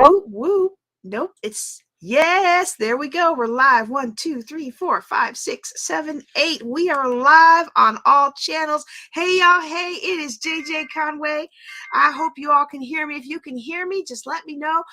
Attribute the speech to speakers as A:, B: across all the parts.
A: Oh, woo. Nope. Yes, there we go. We're live. 1, 2, 3, 4, 5, 6, 7, 8. We are live on all channels. Hey, y'all. Hey, it is JJ Conway. I hope you all can hear me. If you can hear me, just let me know.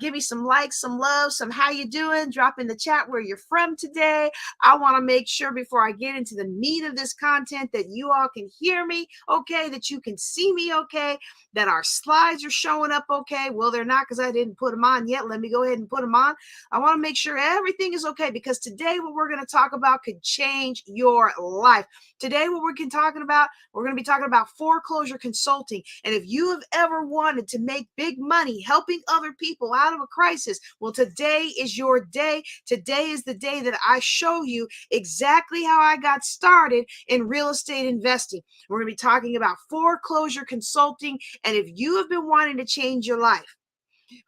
A: Give me some likes, some love, some how you doing. Drop in the chat where you're from today. I want to make sure before I get into the meat of this content that you all can hear me okay, that you can see me okay, that our slides are showing up okay. Well, they're not because I didn't put them on yet. Let me go ahead and put them on. I want to make sure everything is okay because today what we're going to talk about could change your life. Today what we're going to be talking about foreclosure consulting. And if you have ever wanted to make big money helping other people out of a crisis, well, today is your day. Today is the day that I show you exactly how I got started in real estate investing. We're going to be talking about foreclosure consulting. And if you have been wanting to change your life,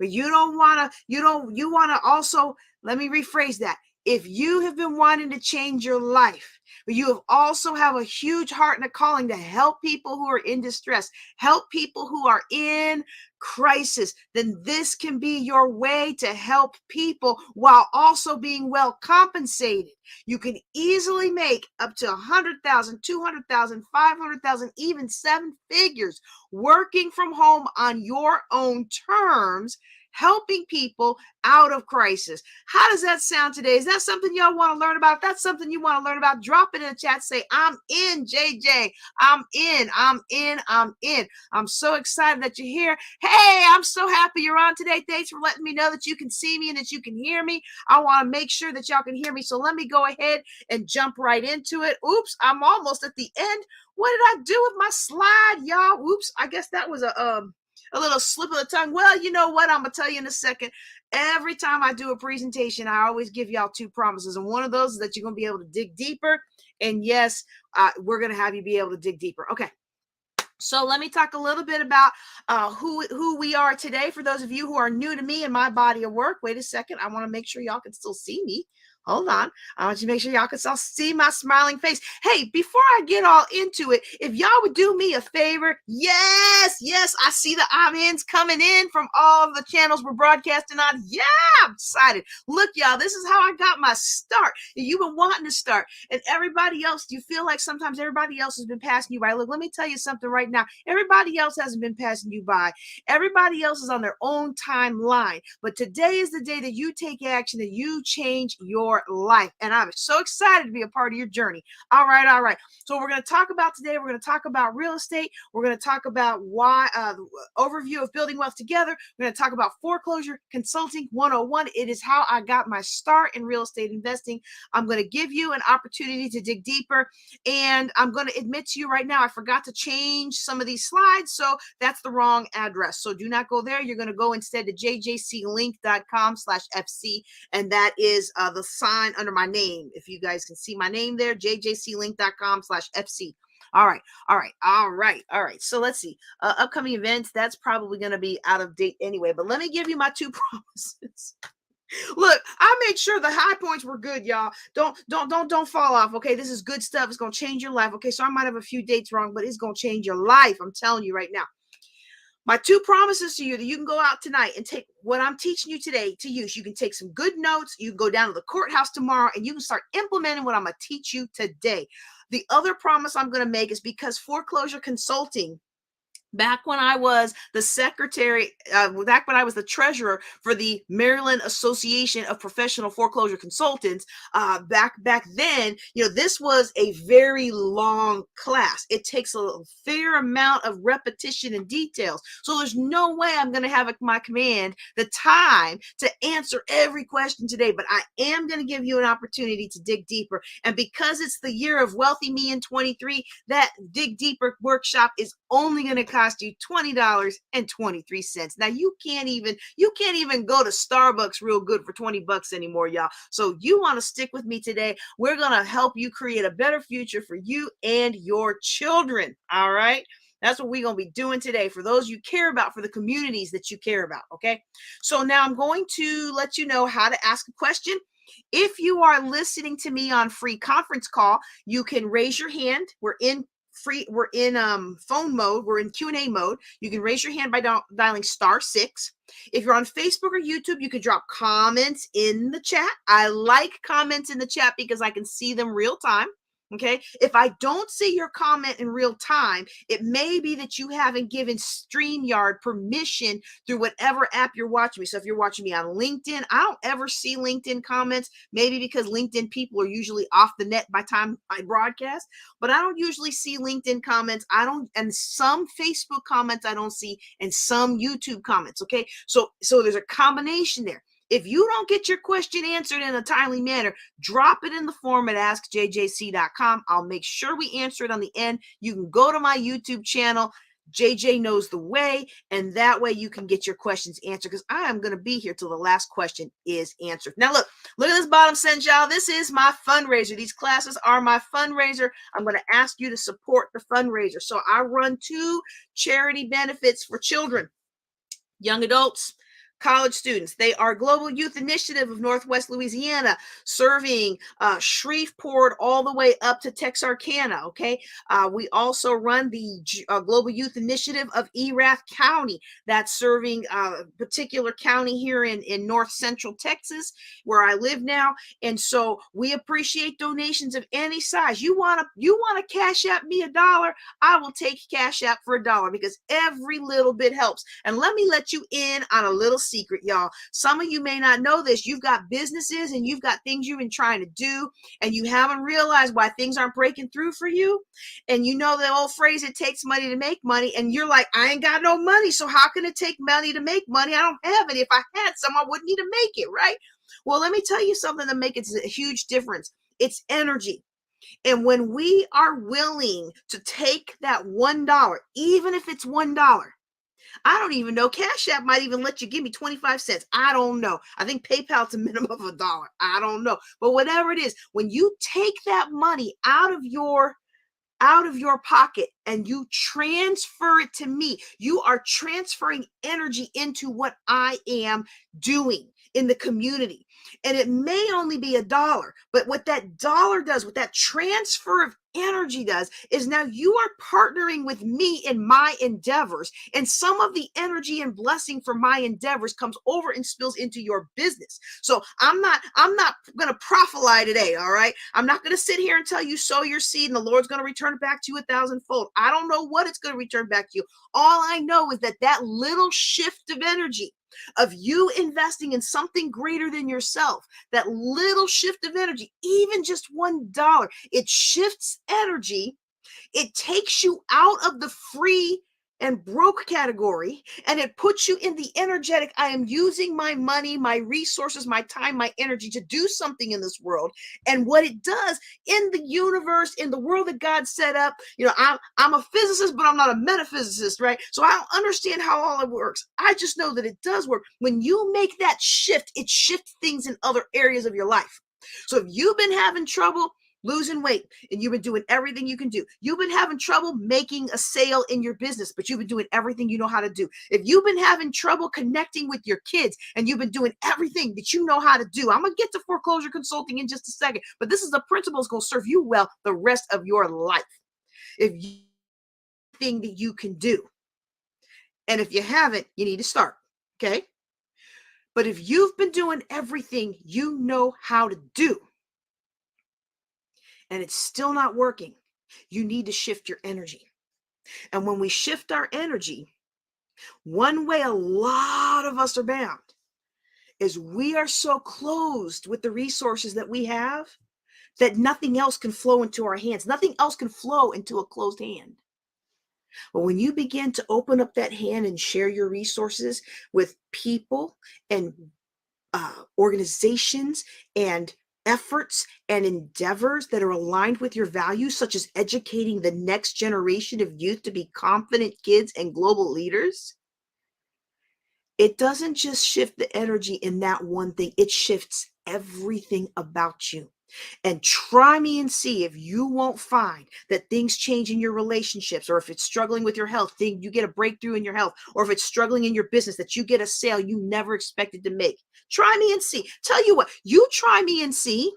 A: but you want to also, let me rephrase that. If you have been wanting to change your life, but you have also have a huge heart and a calling to help people who are in distress, help people who are in crisis, then this can be your way to help people while also being well compensated. You can easily make up to 100,000, 200,000, 500,000, even 7 figures working from home on your own terms, helping people out of crisis. How does that sound today? Is that something y'all want to learn about? If that's something you want to learn about, drop it in the chat. Say, I'm in, JJ. I'm in. I'm so excited that you're here. Hey, I'm so happy you're on today. Thanks for letting me know that you can see me and that you can hear me. I want to make sure that y'all can hear me. So let me go ahead and jump right into it. Oops, I'm almost at the end. What did I do with my slide, y'all? Oops, I guess that was a little slip of the tongue. Well, you know what? I'm going to tell you in a second. Every time I do a presentation, I always give y'all 2 promises. And one of those is that you're going to be able to dig deeper. And yes, we're going to have you be able to dig deeper. Okay. So let me talk a little bit about who we are today. For those of you who are new to me and my body of work, wait a second. I want to make sure y'all can still see me. Hold on. I want you to make sure y'all can still see my smiling face. Hey, before I get all into it, if y'all would do me a favor, yes, I see the I'm-ins coming in from all of the channels we're broadcasting on. Yeah, I'm excited. Look, y'all, this is how I got my start. You've been wanting to start. And everybody else, you feel like sometimes everybody else has been passing you by. Look, let me tell you something right now. Everybody else hasn't been passing you by. Everybody else is on their own timeline. But today is the day that you take action, that you change your life. And I'm so excited to be a part of your journey. All right. So we're going to talk about today, we're going to talk about real estate. We're going to talk about why, overview of building wealth together. We're going to talk about foreclosure consulting 101. It is how I got my start in real estate investing. I'm going to give you an opportunity to dig deeper. And I'm going to admit to you right now, I forgot to change some of these slides. So that's the wrong address. So do not go there. You're going to go instead to jjclink.com/FC. And that is the sign under my name. If you guys can see my name there, jjclink.com/FC. All right. So let's see. Upcoming events, that's probably going to be out of date anyway. But let me give you my 2 promises. Look, I made sure the high points were good, y'all. Don't fall off. Okay, this is good stuff. It's gonna change your life. Okay, so I might have a few dates wrong, but it's gonna change your life. I'm telling you right now. My 2 promises to you that you can go out tonight and take what I'm teaching you today to use. You can take some good notes. You can go down to the courthouse tomorrow and you can start implementing what I'm going to teach you today. The other promise I'm going to make is because foreclosure consulting, back when I was the secretary, back when I was the treasurer for the Maryland Association of Professional Foreclosure Consultants, back then, this was a very long class. It takes a fair amount of repetition and details. So there's no way I'm going to have at my command the time to answer every question today, but I am going to give you an opportunity to dig deeper. And because it's the year of Wealthy Me in 23, that Dig Deeper workshop is only going to cost you $20.23. Now you can't even go to Starbucks real good for $20 anymore, y'all. So you want to stick with me today. We're going to help you create a better future for you and your children. All right. That's what we're going to be doing today for those you care about, for the communities that you care about. Okay. So now I'm going to let you know how to ask a question. If you are listening to me on free conference call, you can raise your hand. We're in phone mode. We're in Q&A mode. You can raise your hand by dialing *6. If you're on Facebook or YouTube, you can drop comments in the chat. I like comments in the chat because I can see them real time. Okay. If I don't see your comment in real time, it may be that you haven't given StreamYard permission through whatever app you're watching me. So if you're watching me on LinkedIn, I don't ever see LinkedIn comments, maybe because LinkedIn people are usually off the net by time I broadcast, but I don't usually see LinkedIn comments. And some Facebook comments I don't see, and some YouTube comments. Okay. So there's a combination there. If you don't get your question answered in a timely manner, drop it in the form at askjjc.com. I'll make sure we answer it on the end. You can go to my YouTube channel, JJ Knows the Way, and that way you can get your questions answered, because I am going to be here till the last question is answered. Now look at this bottom sentence, y'all. This is my fundraiser. These classes are my fundraiser. I'm going to ask you to support the fundraiser. So I run 2 charity benefits for children, young adults, college students. They are Global Youth Initiative of Northwest Louisiana, serving Shreveport all the way up to Texarkana. Okay. We also run the Global Youth Initiative of Erath County, that's serving a particular county here in North Central Texas, where I live now. And so we appreciate donations of any size. You want to cash app me $1, I will take cash app for $1, because every little bit helps. And let me let you in on a little secret, y'all. Some of you may not know this. You've got businesses and you've got things you've been trying to do, and you haven't realized why things aren't breaking through for you. And you know the old phrase, it takes money to make money. And you're like, I ain't got no money, so how can it take money to make money? I don't have it. If I had some, I wouldn't need to make it, right? Well, let me tell you something that makes a huge difference. It's energy. And when we are willing to take that $1, even if it's $1, I don't even know. Cash App might even let you give me 25 cents. I don't know. I think PayPal's a minimum of $1. I don't know. But whatever it is, when you take that money out of your pocket and you transfer it to me, you are transferring energy into what I am doing in the community. And it may only be $1, but what that dollar does, what that transfer of energy does, is now you are partnering with me in my endeavors, and some of the energy and blessing from my endeavors comes over and spills into your business. So I'm not going to prophesy today. All right. I'm not going to sit here and tell you sow your seed and the Lord's going to return it back to you 1,000-fold. I don't know what it's going to return back to you. All I know is that little shift of energy, of you investing in something greater than yourself, that little shift of energy, even just $1, it shifts energy. It takes you out of the free and broke category, and it puts you in the energetic. I am using my money, my resources, my time, my energy to do something in this world. And what it does in the universe, in the world that God set up, I'm a physicist, but I'm not a metaphysicist, right? So I don't understand how all it works. I just know that it does work. When you make that shift, it shifts things in other areas of your life. So if you've been having trouble losing weight and you've been doing everything you can do, you've been having trouble making a sale in your business, but you've been doing everything you know how to do. If you've been having trouble connecting with your kids and you've been doing everything that you know how to do, I'm going to get to foreclosure consulting in just a second, but this is a principle that's going to serve you well the rest of your life. If you thing that you can do, and if you haven't, you need to start. Okay. But if you've been doing everything you know how to do, and it's still not working, you need to shift your energy. And when we shift our energy, one way a lot of us are bound is we are so closed with the resources that we have that nothing else can flow into our hands. Nothing else can flow into a closed hand. But when you begin to open up that hand and share your resources with people and organizations and efforts and endeavors that are aligned with your values, such as educating the next generation of youth to be confident kids and global leaders, it doesn't just shift the energy in that one thing. It shifts everything about you. And try me and see if you won't find that things change in your relationships, or if it's struggling with your health, you get a breakthrough in your health, or if it's struggling in your business, that you get a sale you never expected to make. Try me and see. Tell you what, you try me and see.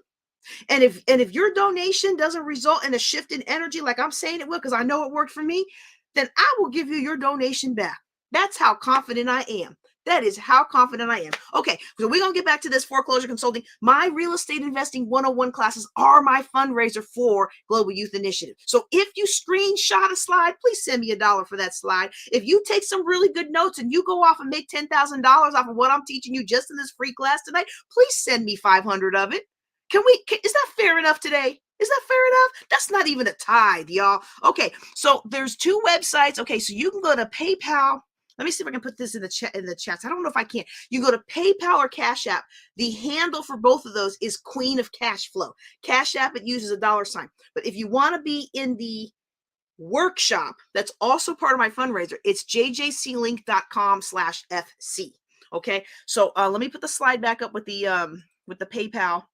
A: And if your donation doesn't result in a shift in energy, like I'm saying it will, because I know it worked for me, then I will give you your donation back. That's how confident I am. That is how confident I am. Okay, so we're going to get back to this foreclosure consulting. My real estate investing 101 classes are my fundraiser for Global Youth Initiative. So if you screenshot a slide, please send me $1 for that slide. If you take some really good notes and you go off and make $10,000 off of what I'm teaching you just in this free class tonight, please send me 500 of it. Is that fair enough today? Is that fair enough? That's not even a tithe, y'all. Okay, so there's 2 websites. Okay, so you can go to PayPal. Let me see if I can put this in the chats. I don't know if I can. You go to PayPal or Cash App. The handle for both of those is Queen of Cash Flow. Cash App, it uses a $sign. But if you want to be in the workshop, that's also part of my fundraiser. It's jjclink.com/FC. Okay, so let me put the slide back up with the PayPal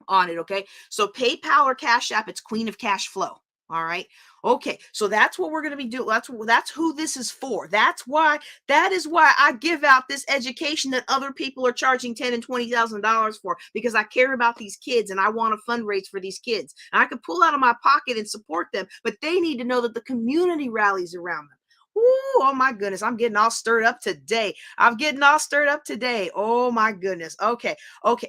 A: on it. Okay, so PayPal or Cash App, it's Queen of Cash Flow. All right. Okay. So that's what we're going to be doing. That's who this is for. That is why I give out this education that other people are charging $10,000 and $20,000 for, because I care about these kids and I want to fundraise for these kids. And I can pull out of my pocket and support them, but they need to know that the community rallies around them. Ooh, oh my goodness. I'm getting all stirred up today. Oh my goodness. Okay.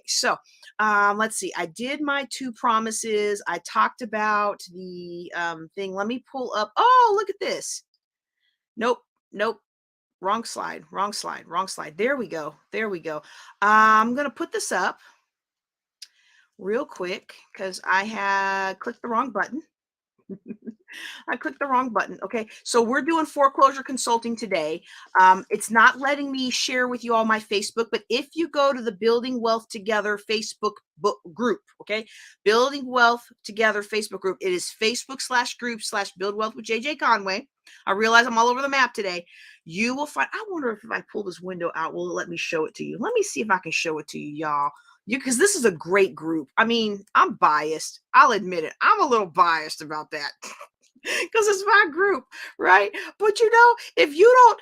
A: So let's see. I did my 2 promises. I talked about the thing. Let me pull up. Oh, look at this. Nope. Wrong slide. There we go. I'm going to put this up real quick because I had clicked the wrong button. Okay, so we're doing foreclosure consulting today. It's not letting me share with you all my Facebook, but if you go to the Building Wealth Together Facebook group, okay, Building Wealth Together Facebook group, it is Facebook/group/Build Wealth with JJ Conway. I realize I'm all over the map today. You will find, I wonder if I pull this window out, will it let me show it to you? Let me see if I can show it to you, y'all. Because this is a great group. I mean, I'm biased. I'll admit it. I'm a little biased about that. Because it's my group, right? But if you don't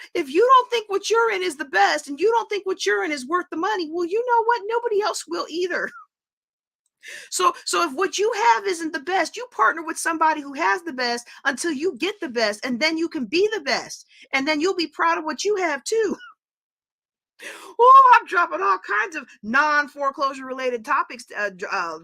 A: think what you're in is the best, and you don't think what you're in is worth the money, well, you know what? Nobody else will either. So if what you have isn't the best, you partner with somebody who has the best until you get the best, and then you can be the best, and then you'll be proud of what you have too. Oh, I'm dropping all kinds of non-foreclosure related topics,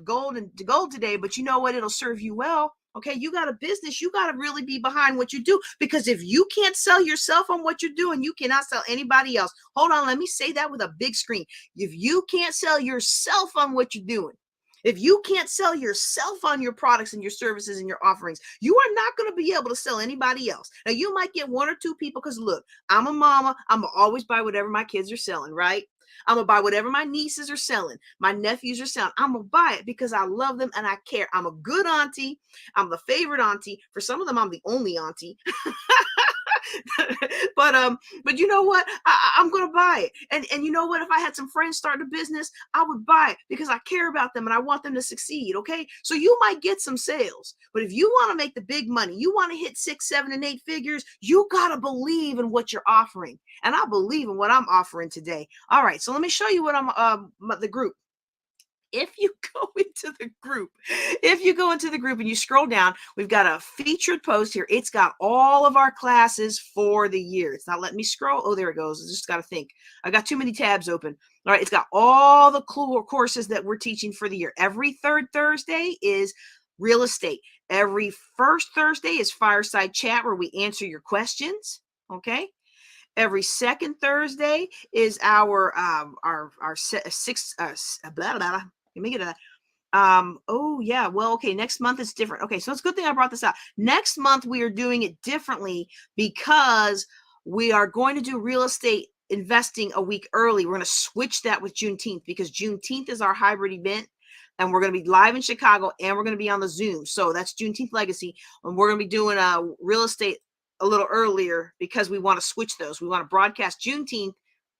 A: gold today, but you know what? It'll serve you well. Okay, you got a business, you got to really be behind what you do, because if you can't sell yourself on what you're doing, you cannot sell anybody else. Hold on, let me say that with a big screen. If you can't sell yourself on what you're doing, if you can't sell yourself on your products and your services and your offerings, you are not going to be able to sell anybody else. Now, you might get 1 or 2 people, because look, I'm a mama. I'm going to always buy whatever my kids are selling, right? I'm going to buy whatever my nieces are selling, my nephews are selling. I'm going to buy it because I love them and I care. I'm a good auntie. I'm the favorite auntie. For some of them, I'm the only auntie. But you know what? I'm going to buy it. And you know what? If I had some friends start a business, I would buy it because I care about them and I want them to succeed. Okay. So you might get some sales, but if you want to make the big money, you want to hit 6, 7, and 8 figures, you got to believe in what you're offering. And I believe in what I'm offering today. All right. So let me show you what the group. If you go into the group and you scroll down, we've got a featured post here. It's got all of our classes for the year. It's not letting me scroll. Oh, there it goes. I just got to think. I got too many tabs open. All right. It's got all the courses that we're teaching for the year. Every 3rd Thursday is real estate. Every 1st Thursday is fireside chat, where we answer your questions. Okay. Every 2nd Thursday is our 6 blah blah. Let me get that. Oh yeah. Well, okay. Next month is different. Okay, so it's a good thing I brought this out. Next month we are doing it differently because we are going to do real estate investing a week early. We're going to switch that with Juneteenth, because Juneteenth is our hybrid event. And we're going to be live in Chicago, and we're going to be on the Zoom. So that's Juneteenth Legacy. And we're going to be doing real estate a little earlier because we want to switch those. We want to broadcast Juneteenth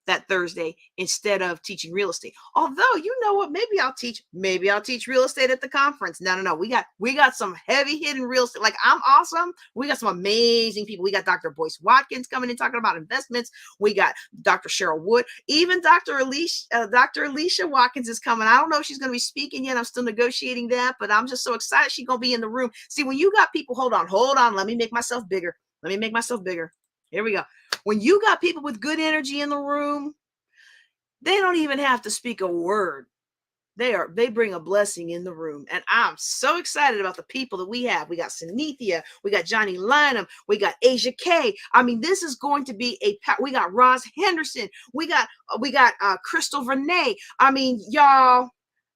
A: that Thursday instead of teaching real estate. Although, you know what, maybe I'll teach real estate at the conference. No. We got some heavy hitting real estate. Like, I'm awesome. We got some amazing people. We got Dr. Boyce Watkins coming in talking about investments. We got Dr. Cheryl Wood, even Dr. Alicia Watkins is coming. I don't know if she's going to be speaking yet. I'm still negotiating that, but I'm just so excited she's going to be in the room. See, when you got people, hold on. Let me make myself bigger. Here we go. When you got people with good energy in the room, they don't even have to speak a word. They bring a blessing in the room. And I'm so excited about the people that we have. We got Sanithia, we got Johnny Lynham, we got Asia K. I mean, this is going to be we got Roz Henderson, we got Crystal Renee. I mean, y'all,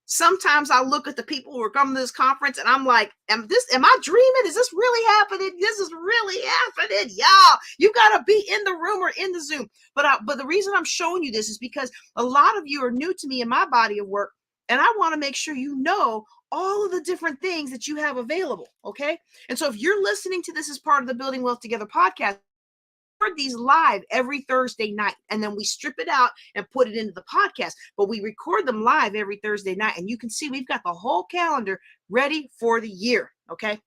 A: sometimes I look at the people who are coming to this conference and I'm like, am I dreaming? Is this really happening? This is really happening. Y'all, you got to be in the room or in the Zoom. But the reason I'm showing you this is because a lot of you are new to me in my body of work. And I want to make sure you know all of the different things that you have available. Okay. And so if you're listening to this as part of the Building Wealth Together podcast, these live every Thursday night, and then we strip it out and put it into the podcast, but we record them live every Thursday night, and you can see we've got the whole calendar ready for the year. Okay.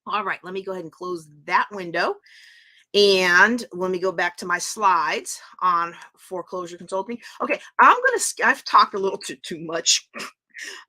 A: All right, let me go ahead and close that window, and let me go back to my slides on foreclosure consulting. Okay, I've talked a little too much.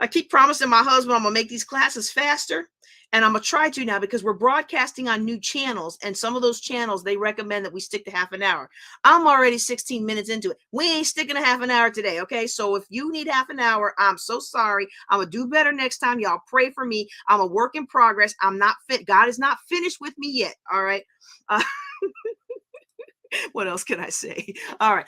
A: I keep promising my husband I'm gonna make these classes faster, and I'm gonna try to now because we're broadcasting on new channels, and some of those channels they recommend that we stick to half an hour. I'm already 16 minutes into it. We ain't sticking to half an hour today, okay? So if you need half an hour, I'm so sorry. I'm gonna do better next time. Y'all pray for me. I'm a work in progress. I'm not fit. God is not finished with me yet. All right. What else can I say? All right.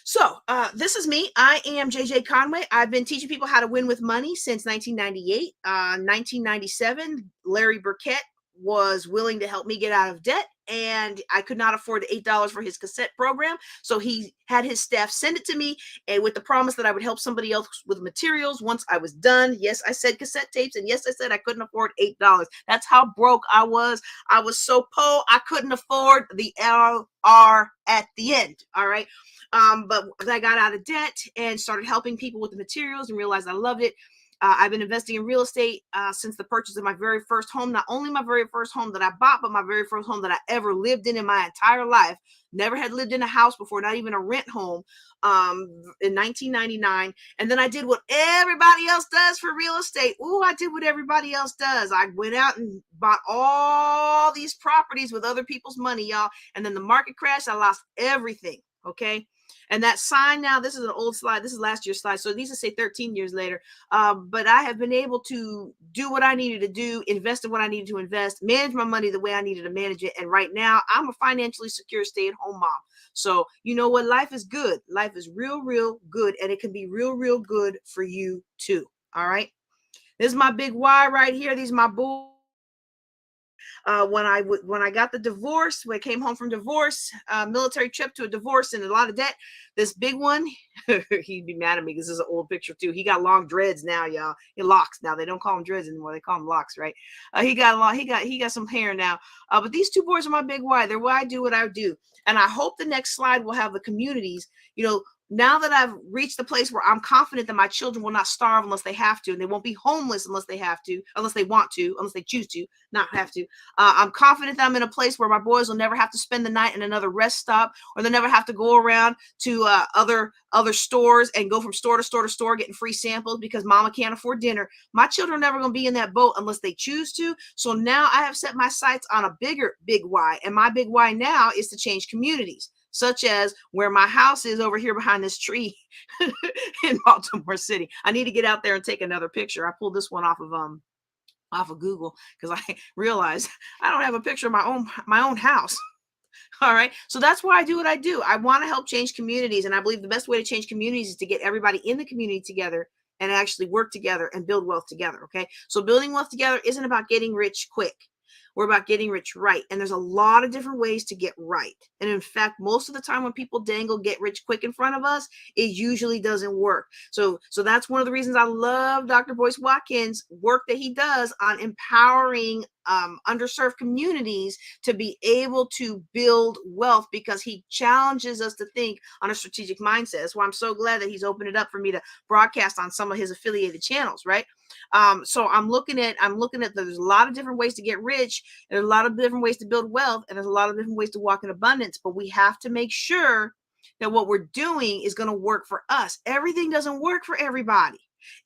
A: So this is me. I am JJ Conway. I've been teaching people how to win with money since 1998. 1997, Larry Burkett was willing to help me get out of debt, and I could not afford the $8 for his cassette program. So he had his staff send it to me, and with the promise that I would help somebody else with materials once I was done. Yes, I said cassette tapes, and yes, I said I couldn't afford $8. That's how broke I was. I was so poor, I couldn't afford the LR at the end. All right. But I got out of debt and started helping people with the materials and realized I loved it. I've been investing in real estate since the purchase of my very first home. Not only my very first home that I bought, but my very first home that I ever lived in my entire life. Never had lived in a house before, not even a rent home, in 1999. And then I did what everybody else does for real estate. Ooh, I did what everybody else does. I went out and bought all these properties with other people's money, y'all. And then the market crashed. I lost everything. Okay. And that sign now, this is an old slide. This is last year's slide. So these will say 13 years later. But I have been able to do what I needed to do, invest in what I needed to invest, manage my money the way I needed to manage it. And right now I'm a financially secure stay-at-home mom. So you know what? Life is good. Life is real, real good. And it can be real, real good for you too. All right. This is my big why right here. These are my boys. When I got the divorce, when I came home from divorce, military trip to a divorce and a lot of debt, this big one, he'd be mad at me because this is an old picture too. He got long dreads now, y'all. He locks now. They don't call him dreads anymore. They call him locks, right? He got some hair now. But these two boys are my big why. They're why I do what I do. And I hope the next slide will have the communities, now that I've reached the place where I'm confident that my children will not starve unless they have to, and they won't be homeless unless they have to, unless they want to, unless they choose to, not have to. I'm confident that I'm in a place where my boys will never have to spend the night in another rest stop, or they'll never have to go around to other stores and go from store to store to store getting free samples because mama can't afford dinner. My children are never going to be in that boat unless they choose to. So now I have set my sights on a big why, and my big why now is to change communities, such as where my house is over here behind this tree in Baltimore City. I need to get out there and take another picture. I pulled this one off of Google because I realized I don't have a picture of my own house. All right. So that's why I do what I do. I want to help change communities. And I believe the best way to change communities is to get everybody in the community together and actually work together and build wealth together. Okay. So building wealth together isn't about getting rich quick. We're about getting rich right. And there's a lot of different ways to get right. And in fact, most of the time when people dangle get rich quick in front of us, it usually doesn't work. So that's one of the reasons I love Dr. Boyce Watkins' work that he does on empowering underserved communities to be able to build wealth, because he challenges us to think on a strategic mindset. That's why I'm so glad that he's opened it up for me to broadcast on some of his affiliated channels, right? So I'm looking at there's a lot of different ways to get rich, and a lot of different ways to build wealth, and there's a lot of different ways to walk in abundance, but we have to make sure that what we're doing is going to work for us. Everything doesn't work for everybody.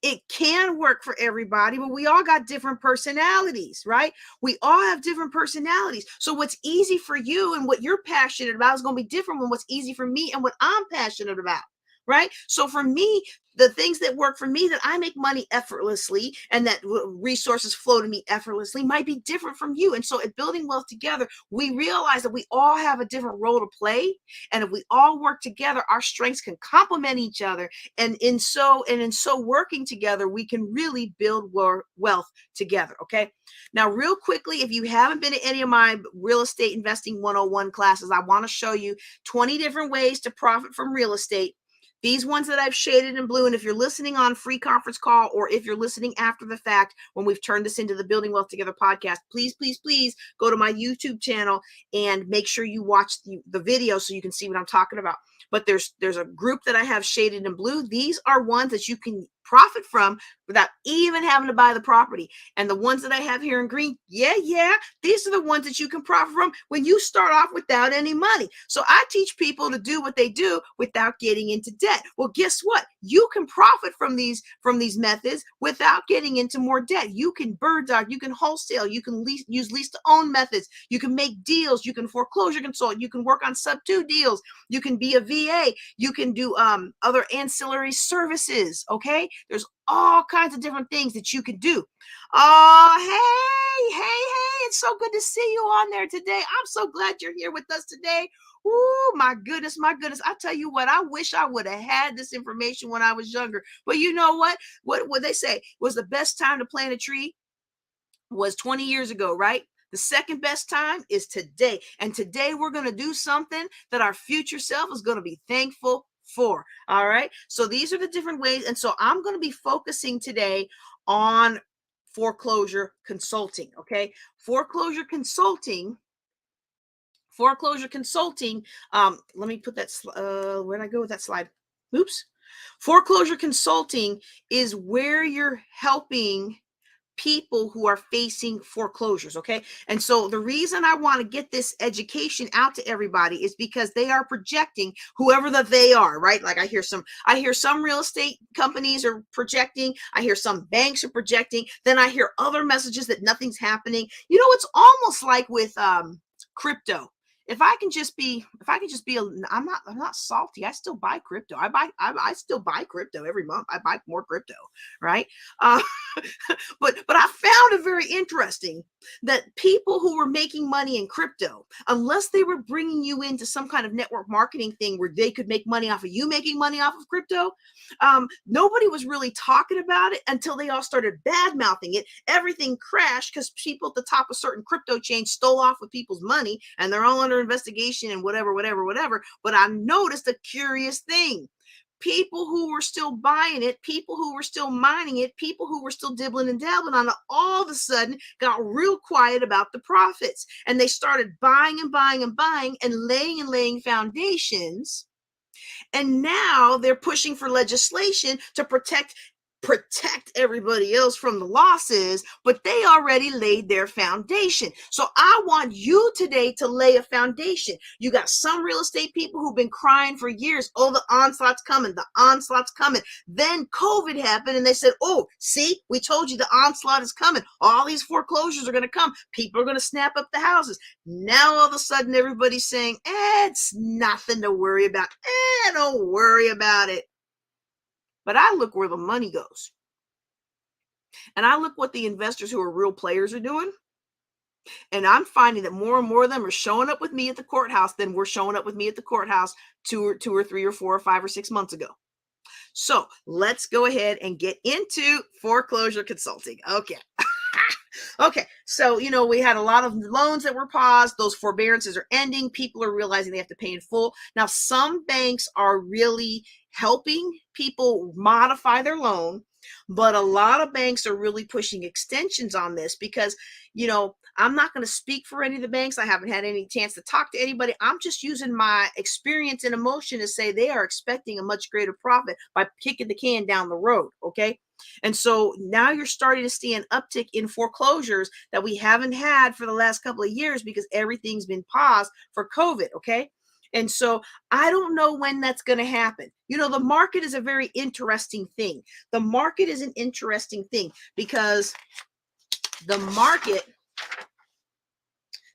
A: It can work for everybody, but we all got different personalities, right? We all have different personalities. So what's easy for you and what you're passionate about is going to be different than what's easy for me and what I'm passionate about, right? So for me, the things that work for me, that I make money effortlessly and that resources flow to me effortlessly, might be different from you. And so at Building Wealth Together, we realize that we all have a different role to play. And if we all work together, our strengths can complement each other. And in so working together, we can really build wealth together. Okay. Now, real quickly, if you haven't been to any of my real estate investing 101 classes, I want to show you 20 different ways to profit from real estate. These ones that I've shaded in blue, and if you're listening on free conference call, or if you're listening after the fact, when we've turned this into the Building Wealth Together podcast, please, please, please go to my YouTube channel and make sure you watch the video so you can see what I'm talking about. But there's a group that I have shaded in blue. These are ones that you can profit from without even having to buy the property. And the ones that I have here in green, these are the ones that you can profit from when you start off without any money. So I teach people to do what they do without getting into debt. Well, guess what? You can profit from these methods without getting into more debt. You can bird dog, you can wholesale, you can use lease to own methods, you can make deals, you can foreclosure consult, you can work on sub 2 deals, you can be a VA, you can do other ancillary services. Okay, there's all kinds of different things that you can do. Oh, hey, it's so good to see you on there today. I'm so glad you're here with us today. Oh, my goodness. I tell you what, I wish I would have had this information when I was younger. But you know what? What they say was the best time to plant a tree was 20 years ago, right? The second best time is today. And today we're going to do something that our future self is going to be thankful for. All right. So these are the different ways. And so I'm going to be focusing today on foreclosure consulting. Okay. Foreclosure consulting. Let me put that, where'd I go with that slide? Oops. Foreclosure consulting is where you're helping people who are facing foreclosures. Okay. And so the reason I want to get this education out to everybody is because they are projecting, whoever that they are, right? Like I hear some real estate companies are projecting. I hear some banks are projecting. Then I hear other messages that nothing's happening. You know, it's almost like with crypto. If I can just be, I'm not salty. I still buy crypto. I still buy crypto every month. I buy more crypto, right? But I found it very interesting that people who were making money in crypto, unless they were bringing you into some kind of network marketing thing where they could make money off of you making money off of crypto, nobody was really talking about it until they all started bad mouthing it. Everything crashed because people at the top of certain crypto chains stole off with people's money, and they're all under investigation and whatever. But I noticed a curious thing. People who were still buying it, people who were still mining it, people who were still dibbling and dabbling on it, all of a sudden got real quiet about the profits. And they started buying and laying foundations. And now they're pushing for legislation to protect everybody else from the losses, but they already laid their foundation. So I want you today to lay a foundation. You got some real estate people who've been crying for years. Oh, the onslaught's coming. Then COVID happened and they said, oh, see, we told you the onslaught is coming. All these foreclosures are going to come. People are going to snap up the houses. Now all of a sudden everybody's saying, it's nothing to worry about. Don't worry about it. But I look where the money goes. And I look what the investors who are real players are doing. And I'm finding that more and more of them are showing up with me at the courthouse than were showing up with me at the courthouse two or three or 4 or 5 or 6 months ago. So let's go ahead and get into foreclosure consulting. Okay. Okay. So, we had a lot of loans that were paused. Those forbearances are ending. People are realizing they have to pay in full. Now, some banks are really helping people modify their loan, but a lot of banks are really pushing extensions on this because, I'm not going to speak for any of the banks. I haven't had any chance to talk to anybody. I'm just using my experience and emotion to say they are expecting a much greater profit by kicking the can down the road. Okay. And so now you're starting to see an uptick in foreclosures that we haven't had for the last couple of years because everything's been paused for COVID. Okay. And so I don't know when that's going to happen. The market is a very interesting thing. The market is an interesting thing because the market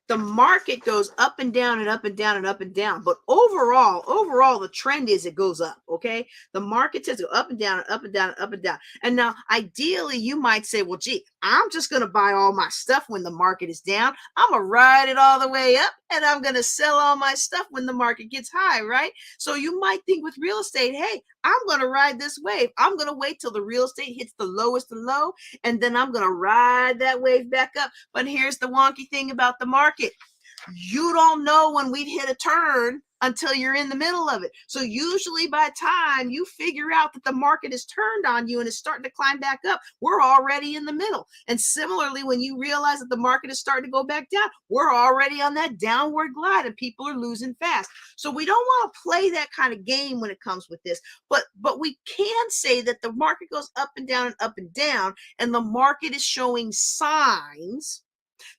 A: the market goes up and down and up and down and up and down. But overall, the trend is it goes up. Okay. The market tends to go up and down and up and down and up and down. And now, ideally, you might say, well, gee, I'm just going to buy all my stuff when the market is down. I'm going to ride it all the way up and I'm going to sell all my stuff when the market gets high. Right. So you might think with real estate, hey, I'm going to ride this wave. I'm going to wait till the real estate hits the lowest low, and then I'm going to ride that wave back up. But here's the wonky thing about the market. You don't know when we've hit a turn until you're in the middle of it. So usually by the time you figure out that the market is turned on you and is starting to climb back up, we're already in the middle. And similarly, when you realize that the market is starting to go back down, we're already on that downward glide and people are losing fast. So we don't want to play that kind of game when it comes with this, but we can say that the market goes up and down and the market is showing signs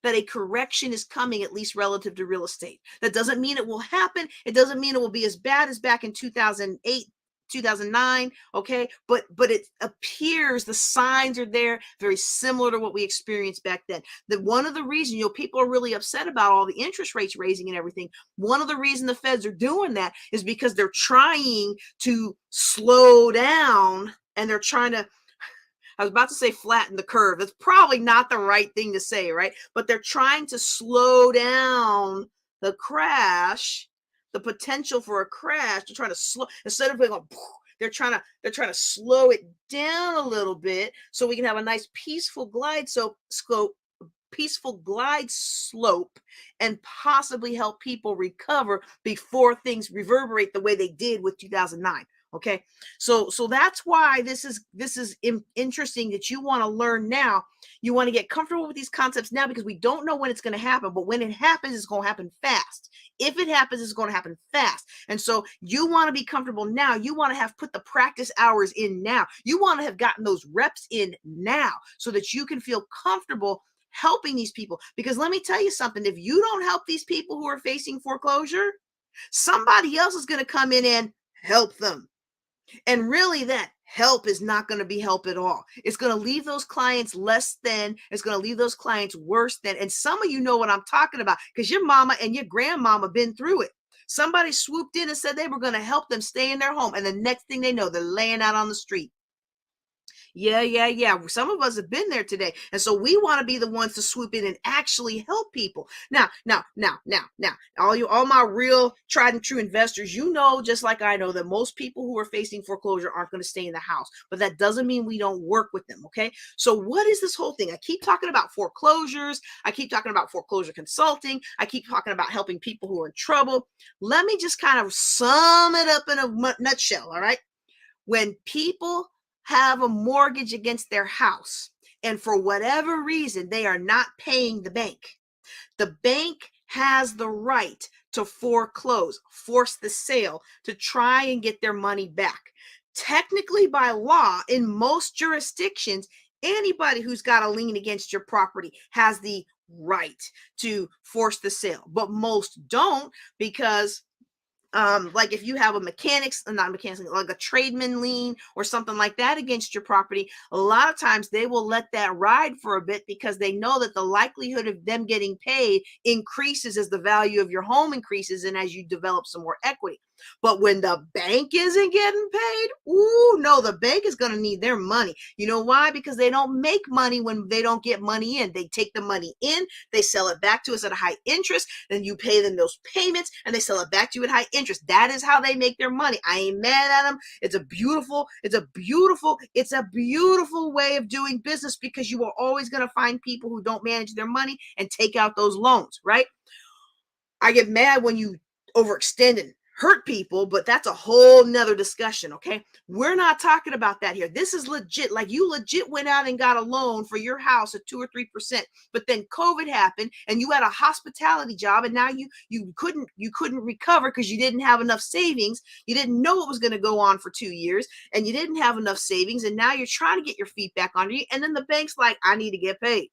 A: that a correction is coming, at least relative to real estate. That doesn't mean it will happen. It doesn't mean it will be as bad as back in 2008, 2009. Okay. But it appears the signs are there, very similar to what we experienced back then. That one of the reasons, people are really upset about all the interest rates raising and everything. One of the reasons the feds are doing that is because they're trying to slow down and they're trying to, I was about to say flatten the curve. That's probably not the right thing to say, right? But they're trying to slow down the crash, the potential for a crash. They're trying to slow, instead of going, they're trying to slow it down a little bit so we can have a nice peaceful glide slope and possibly help people recover before things reverberate the way they did with 2009. Okay, so that's why this is interesting that you want to learn now. You want to get comfortable with these concepts now because we don't know when it's going to happen, but when it happens, it's going to happen fast. If it happens, it's going to happen fast. And so you want to be comfortable now. You want to have put the practice hours in now. You want to have gotten those reps in now so that you can feel comfortable helping these people. Because let me tell you something, if you don't help these people who are facing foreclosure, somebody else is going to come in and help them. And really that help is not going to be help at all. It's going to leave those clients less than, it's going to leave those clients worse than, and some of you know what I'm talking about because your mama and your grandmama been through it. Somebody swooped in and said they were going to help them stay in their home. And the next thing they know, they're laying out on the street. Yeah. Some of us have been there today. And so we want to be the ones to swoop in and actually help people. Now, all my real tried and true investors, just like I know that most people who are facing foreclosure aren't going to stay in the house, but that doesn't mean we don't work with them. Okay. So what is this whole thing? I keep talking about foreclosures. I keep talking about foreclosure consulting. I keep talking about helping people who are in trouble. Let me just kind of sum it up in a nutshell. All right. When people have a mortgage against their house and for whatever reason they are not paying the bank has the right to foreclose, force the sale, to try and get their money back. Technically, by law, in most jurisdictions, anybody who's got a lien against your property has the right to force the sale, but most don't because like if you have a like a tradesman lien or something like that against your property, a lot of times they will let that ride for a bit because they know that the likelihood of them getting paid increases as the value of your home increases and as you develop some more equity. But when the bank isn't getting paid, the bank is going to need their money. You know why? Because they don't make money when they don't get money in. They take the money in, they sell it back to us at a high interest, then you pay them those payments and they sell it back to you at high interest. That is how they make their money. I ain't mad at them. It's a beautiful way of doing business because you are always going to find people who don't manage their money and take out those loans, right? I get mad when you overextend and hurt people, but that's a whole nother discussion. Okay. We're not talking about that here. This is legit. Like you legit went out and got a loan for your house at 2 or 3%, but then COVID happened and you had a hospitality job and now you couldn't recover because you didn't have enough savings. You didn't know it was going to go on for 2 years and you didn't have enough savings. And now you're trying to get your feet back under you. And then the bank's like, I need to get paid.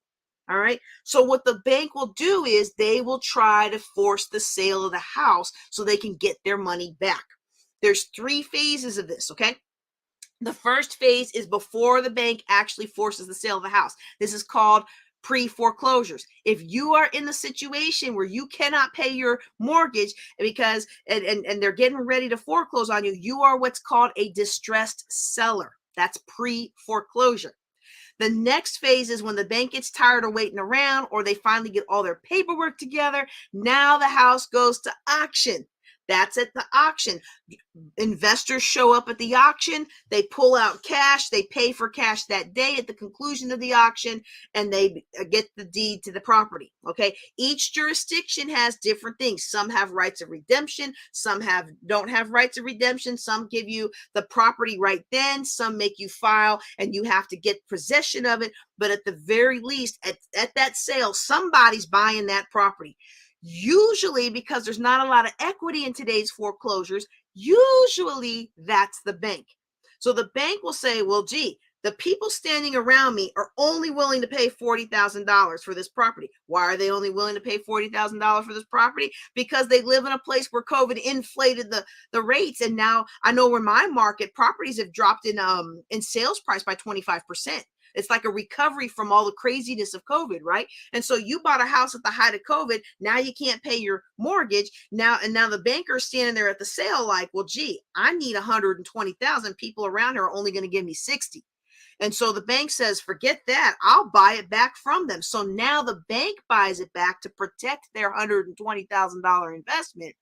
A: All right. So what the bank will do is they will try to force the sale of the house so they can get their money back. There's 3 phases of this, okay? The first phase is before the bank actually forces the sale of the house. This is called pre-foreclosures. If you are in the situation where you cannot pay your mortgage because and they're getting ready to foreclose on you, you are what's called a distressed seller. That's pre-foreclosure. The next phase is when the bank gets tired of waiting around or they finally get all their paperwork together. Now the house goes to auction. That's at the auction. Investors show up at the auction, they pull out cash, they pay for cash that day at the conclusion of the auction, and they get the deed to the property. Okay, each jurisdiction has different things. Some have rights of redemption, some don't have rights of redemption, some give you the property right then, some make you file and you have to get possession of it. But at the very least, at that sale, somebody's buying that property. Usually, because there's not a lot of equity in today's foreclosures, usually that's the bank. So the bank will say, well, gee, the people standing around me are only willing to pay $40,000 for this property. Why are they only willing to pay $40,000 for this property? Because they live in a place where COVID inflated the rates. And now I know where my market properties have dropped in sales price by 25%. It's like a recovery from all the craziness of COVID, right? And so you bought a house at the height of COVID. Now you can't pay your mortgage. Now the banker's standing there at the sale like, well, gee, I need 120,000. People around here are only going to give me 60. And so the bank says, forget that. I'll buy it back from them. So now the bank buys it back to protect their $120,000 investment.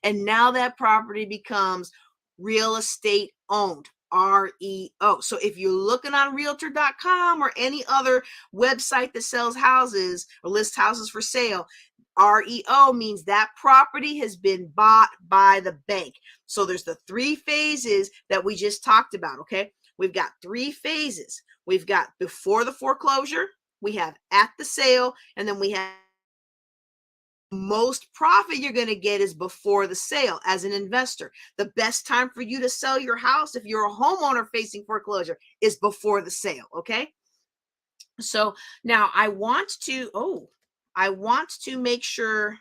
A: And now that property becomes real estate owned. REO. So if you're looking on realtor.com or any other website that sells houses or lists houses for sale, REO means that property has been bought by the bank. So there's the 3 phases that we just talked about, okay? We've got 3 phases. We've got before the foreclosure, we have at the sale, and then we have most profit you're going to get is before the sale. As an investor, the best time for you to sell your house if you're a homeowner facing foreclosure is before the sale. Okay, so now I want to make sure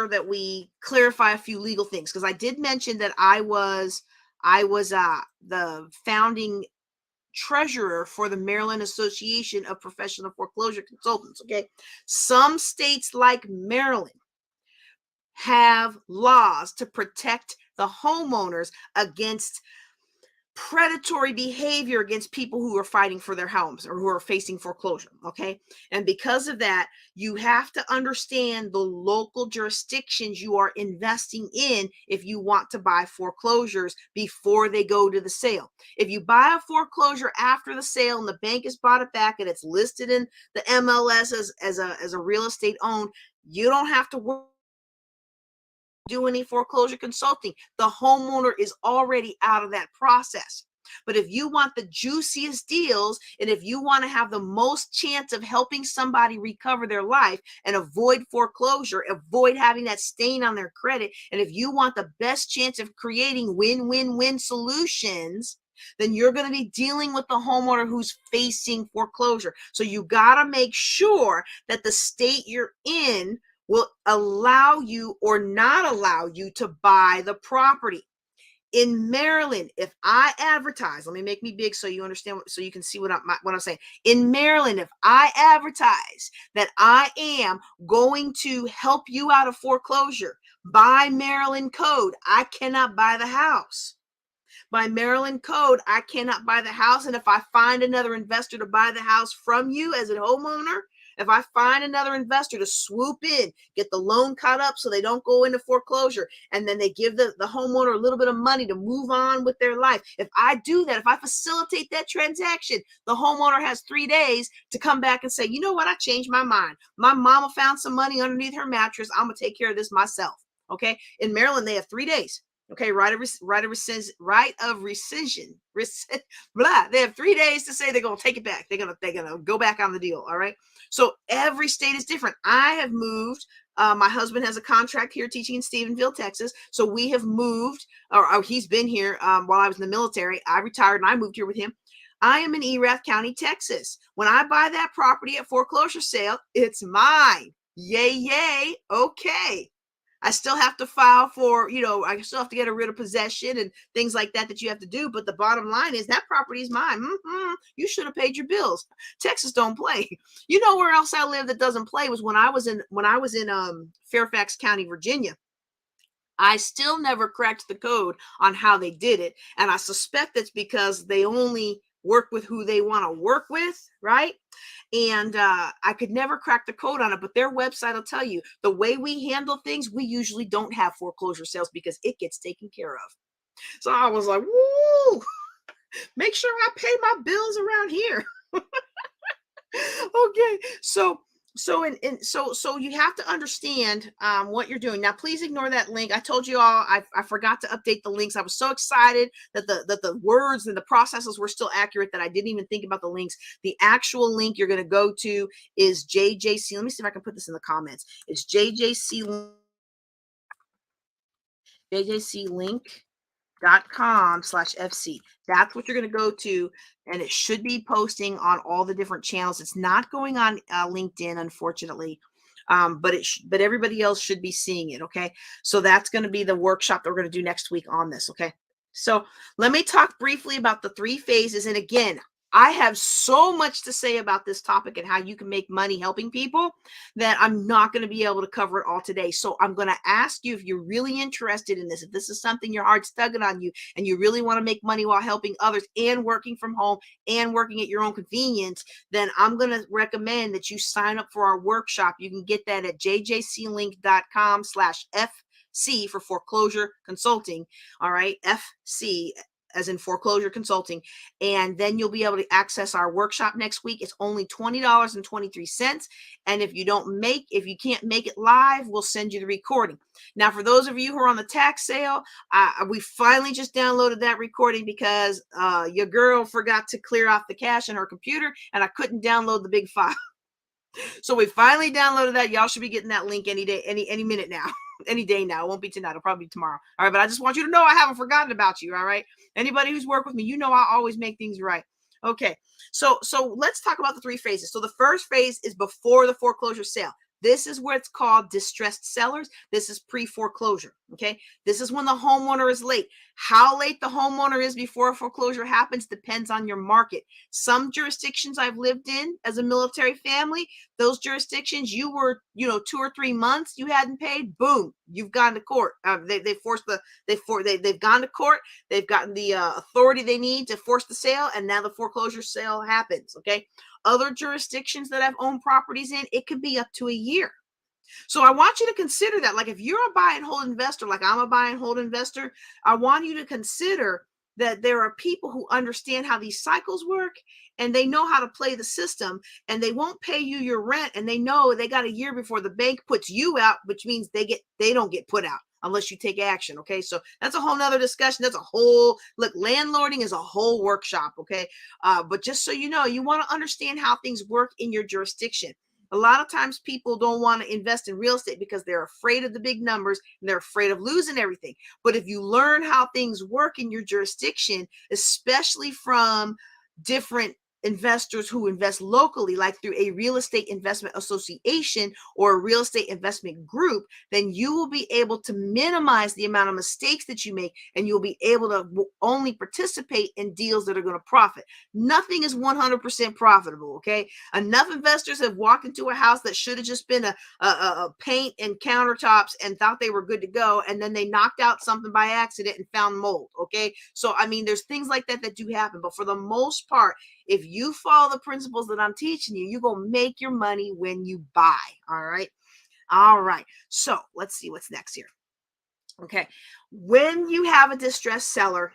A: that we clarify a few legal things, because I did mention that I was the founding treasurer for the Maryland Association of Professional Foreclosure Consultants. Okay, some states like Maryland have laws to protect the homeowners against predatory behavior against people who are fighting for their homes or who are facing foreclosure. Okay, and because of that, you have to understand the local jurisdictions you are investing in if you want to buy foreclosures before they go to the sale. If you buy a foreclosure after the sale and the bank has bought it back and it's listed in the MLS as a real estate owned, you don't have to do any foreclosure consulting. The homeowner is already out of that process. But if you want the juiciest deals, and if you want to have the most chance of helping somebody recover their life and avoid foreclosure, avoid having that stain on their credit, and if you want the best chance of creating win-win-win solutions, then you're going to be dealing with the homeowner who's facing foreclosure. So you got to make sure that the state you're in will allow you or not allow you to buy the property. In Maryland, if I advertise, let me make me big so you understand, so you can see what I'm saying. In Maryland, if I advertise that I am going to help you out of foreclosure, by Maryland code, I cannot buy the house. By Maryland code, I cannot buy the house. And if I find another investor to buy the house from you as a homeowner, if I find another investor to swoop in, get the loan caught up so they don't go into foreclosure, and then they give the homeowner a little bit of money to move on with their life. If I do that, if I facilitate that transaction, the homeowner has 3 days to come back and say, you know what, I changed my mind. My mama found some money underneath her mattress. I'm going to take care of this myself. Okay. In Maryland, they have 3 days. Okay, right of rescission, blah. They have 3 days to say they're gonna take it back. They're gonna go back on the deal. All right. So every state is different. I have moved. My husband has a contract here teaching in Stephenville, Texas. So we have moved, or he's been here while I was in the military. I retired and I moved here with him. I am in Erath County, Texas. When I buy that property at foreclosure sale, it's mine. Yay, yay. Okay. I still have to file for, I still have to get rid of possession and things like that that you have to do. But the bottom line is that property is mine. You should have paid your bills. Texas don't play. You know where else I live that doesn't play was when I was in Fairfax County, Virginia. I still never cracked the code on how they did it. And I suspect it's because they only work with who they want to work with, right? And I could never crack the code on it, but their website will tell you the way we handle things, we usually don't have foreclosure sales because it gets taken care of. So I was like, woo, make sure I pay my bills around here. Okay, so you have to understand what you're doing. Now please ignore that link. I told you all I forgot to update the links. I was so excited that the words and the processes were still accurate that I didn't even think about the links. The actual link you're going to go to is JJC. Let me see if I can put this in the comments. It's JJC link.com/FC. That's what you're going to go to, and it should be posting on all the different channels. It's not going on LinkedIn, unfortunately, but everybody else should be seeing it. Okay, so that's going to be the workshop that we're going to do next week on this. Okay, so let me talk briefly about the 3 phases, and again, I have so much to say about this topic and how you can make money helping people that I'm not going to be able to cover it all today. So I'm going to ask you, if you're really interested in this, if this is something your heart's tugging on you and you really want to make money while helping others and working from home and working at your own convenience, then I'm going to recommend that you sign up for our workshop. You can get that at jjclink.com/FC for Foreclosure Consulting. All right, FC as in Foreclosure Consulting. And then you'll be able to access our workshop next week. It's only $20.23. And if you can't make it live, we'll send you the recording. Now, for those of you who are on the tax sale, we finally just downloaded that recording because your girl forgot to clear off the cache in her computer and I couldn't download the big file. So we finally downloaded that. Y'all should be getting that link any day, any minute now. Any day now. It won't be tonight. It'll probably be tomorrow. All right. But I just want you to know I haven't forgotten about you. All right. Anybody who's worked with me, you know I always make things right. Okay. So let's talk about the 3 phases. So the first phase is before the foreclosure sale. This is where it's called distressed sellers. This is pre-foreclosure. Okay. This is when the homeowner is late. How late the homeowner is before foreclosure happens depends on your market. Some jurisdictions I've lived in as a military family, those jurisdictions, you were, 2 or 3 months you hadn't paid, boom, you've gone to court. They've gone to court. They've gotten the authority they need to force the sale, and now the foreclosure sale happens. Okay. Other jurisdictions that I've owned properties in, it could be up to a year. So I want you to consider that. Like if you're a buy and hold investor, like I'm a buy and hold investor, I want you to consider that there are people who understand how these cycles work and they know how to play the system, and they won't pay you your rent, and they know they got a year before the bank puts you out, which means they don't get put out unless you take action. Okay. So that's a whole nother discussion. That's a whole look. Landlording is a whole workshop. Okay. But just so you know, you want to understand how things work in your jurisdiction. A lot of times people don't want to invest in real estate because they're afraid of the big numbers and they're afraid of losing everything. But if you learn how things work in your jurisdiction, especially from different investors who invest locally, like through a real estate investment association or a real estate investment group, then you will be able to minimize the amount of mistakes that you make, and you'll be able to only participate in deals that are going to profit. Nothing is 100% profitable. Okay. Enough investors have walked into a house that should have just been a paint and countertops and thought they were good to go, and then they knocked out something by accident and found mold. Okay. So I mean, there's things like that do happen, but for the most part, if you follow the principles that I'm teaching you, you're going to make your money when you buy. All right. All right. So let's see what's next here. Okay. When you have a distressed seller,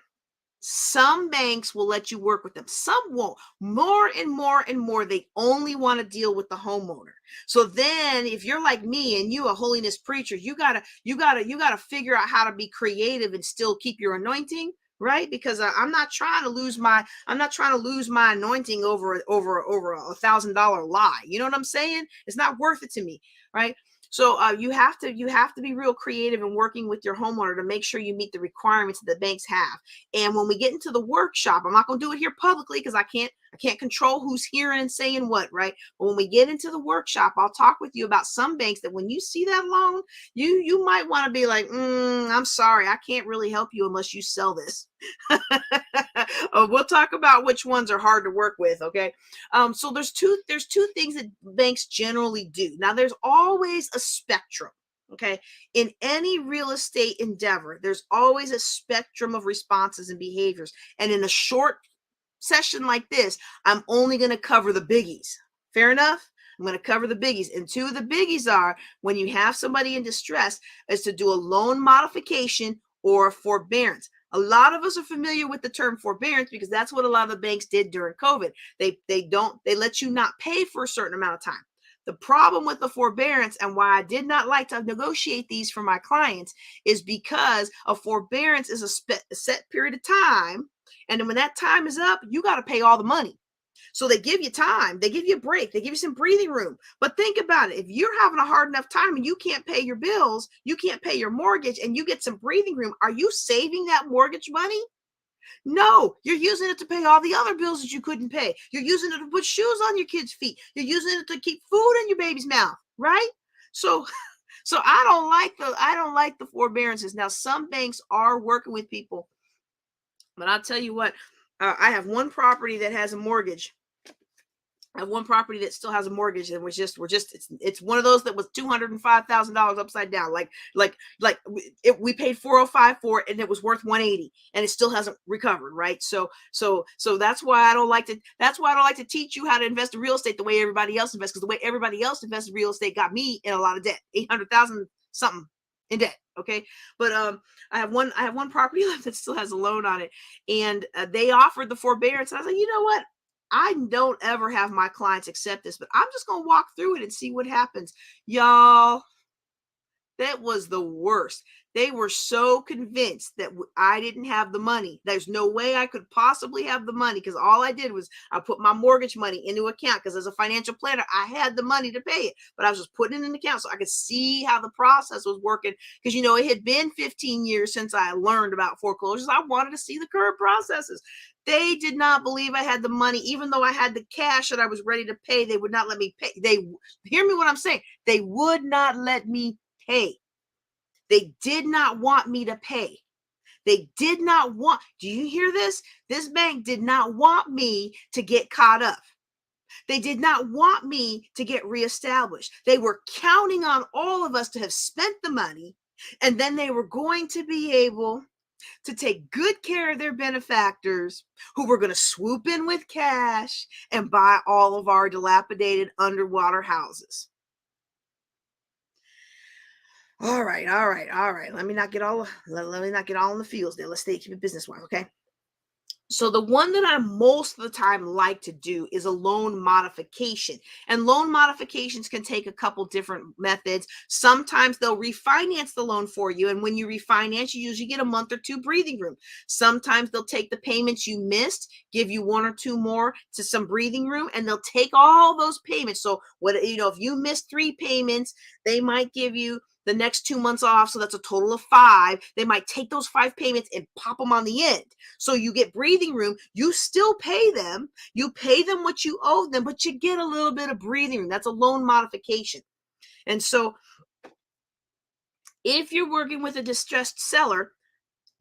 A: some banks will let you work with them. Some won't. More and more and more, they only want to deal with the homeowner. So then if you're like me and you a holiness preacher, you gotta figure out how to be creative and still keep your anointing. Right? Because I'm not trying to lose my anointing over $1,000 lie. You know what I'm saying? It's not worth it to me. Right? So you have to be real creative in working with your homeowner to make sure you meet the requirements that the banks have. And when we get into the workshop, I'm not going to do it here publicly because I can't control who's hearing and saying what, right? But when we get into the workshop, I'll talk with you about some banks that when you see that loan, you might want to be like, I'm sorry, I can't really help you unless you sell this. We'll talk about which ones are hard to work with. Okay. So there's two things that banks generally do. Now there's always a spectrum. Okay. In any real estate endeavor, there's always a spectrum of responses and behaviors. And in a short session like this, I'm only going to cover the biggies. Fair enough? I'm going to cover the biggies. And two of the biggies are when you have somebody in distress is to do a loan modification or a forbearance. A lot of us are familiar with the term forbearance because that's what a lot of the banks did during COVID. They let you not pay for a certain amount of time. The problem with the forbearance and why I did not like to negotiate these for my clients is because a forbearance is a set period of time. And then when that time is up, you got to pay all the money. So they give you time, they give you a break, they give you some breathing room. But think about it. If you're having a hard enough time and you can't pay your bills, you can't pay your mortgage, and you get some breathing room, are you saving that mortgage money? No, you're using it to pay all the other bills that you couldn't pay. You're using it to put shoes on your kids' feet. You're using it to keep food in your baby's mouth, right? So so I don't like the forbearances. Now some banks are working with people, but I'll tell you what, I have one property that has a mortgage. I have one property that still has a mortgage, and it's one of those that was $205,000 upside down. We paid 405 for it, and it was worth 180, and it still hasn't recovered, right? So that's why I don't like to teach you how to invest in real estate the way everybody else invests, because the way everybody else invests in real estate got me in a lot of debt, 800,000 something in debt. Okay, but I have one property left that still has a loan on it, and they offered the forbearance, and I was like, you know what? I don't ever have my clients accept this, but I'm just going to walk through it and see what happens. Y'all, that was the worst. They were so convinced that I didn't have the money. There's no way I could possibly have the money because all I did was I put my mortgage money into account because as a financial planner, I had the money to pay it, but I was just putting it in the account so I could see how the process was working because, it had been 15 years since I learned about foreclosures. I wanted to see the current processes. They did not believe I had the money, even though I had the cash that I was ready to pay. They would not let me pay. Hear me what I'm saying. They would not let me pay. They did not want me to pay. They did not want, do you hear this? This bank did not want me to get caught up. They did not want me to get reestablished. They were counting on all of us to have spent the money, and then they were going to be able to take good care of their benefactors who were going to swoop in with cash and buy all of our dilapidated underwater houses. All right. Let me not get all in the fields there. Let's keep it business wise, okay? So the one that I most of the time like to do is a loan modification. And loan modifications can take a couple different methods. Sometimes they'll refinance the loan for you. And when you refinance, you usually get a month or two breathing room. Sometimes they'll take the payments you missed, give you one or two more to some breathing room, and they'll take all those payments. So if you missed 3 payments, they might give you the next 2 months off. So that's a total of 5. They might take those 5 payments and pop them on the end. So you get breathing room. You still pay them. You pay them what you owe them, but you get a little bit of breathing room. That's a loan modification. And so if you're working with a distressed seller,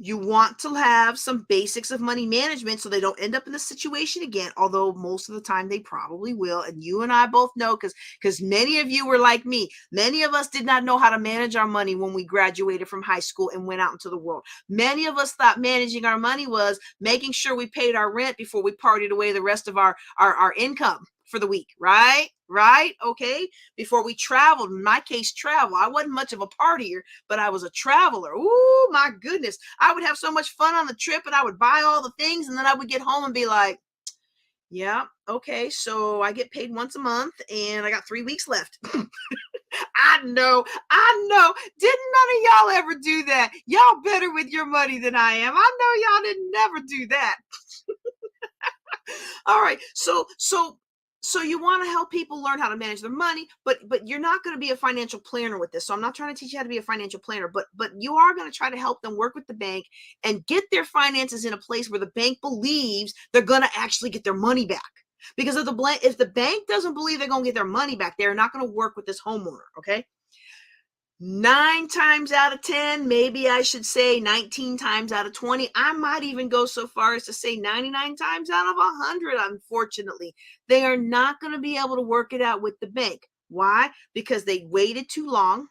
A: you want to have some basics of money management so they don't end up in this situation again, although most of the time they probably will. And you and I both know because many of you were like me. Many of us did not know how to manage our money when we graduated from high school and went out into the world. Many of us thought managing our money was making sure we paid our rent before we partied away the rest of our income for the week, right? Okay. Before we traveled, in my case, travel. I wasn't much of a partier, but I was a traveler. Ooh, my goodness. I would have so much fun on the trip and I would buy all the things. And then I would get home and be like, yeah, okay. So I get paid once a month and I got 3 weeks left. I know. Didn't none of y'all ever do that? Y'all better with your money than I am. I know y'all didn't never do that. All right. So So you want to help people learn how to manage their money, but you're not going to be a financial planner with this. So I'm not trying to teach you how to be a financial planner, but you are going to try to help them work with the bank and get their finances in a place where the bank believes they're going to actually get their money back. Because if the bank doesn't believe they're going to get their money back, they're not going to work with this homeowner. Okay. 9 times out of 10, maybe I should say 19 times out of 20. I might even go so far as to say 99 times out of 100, unfortunately. They are not going to be able to work it out with the bank. Why? Because they waited too long.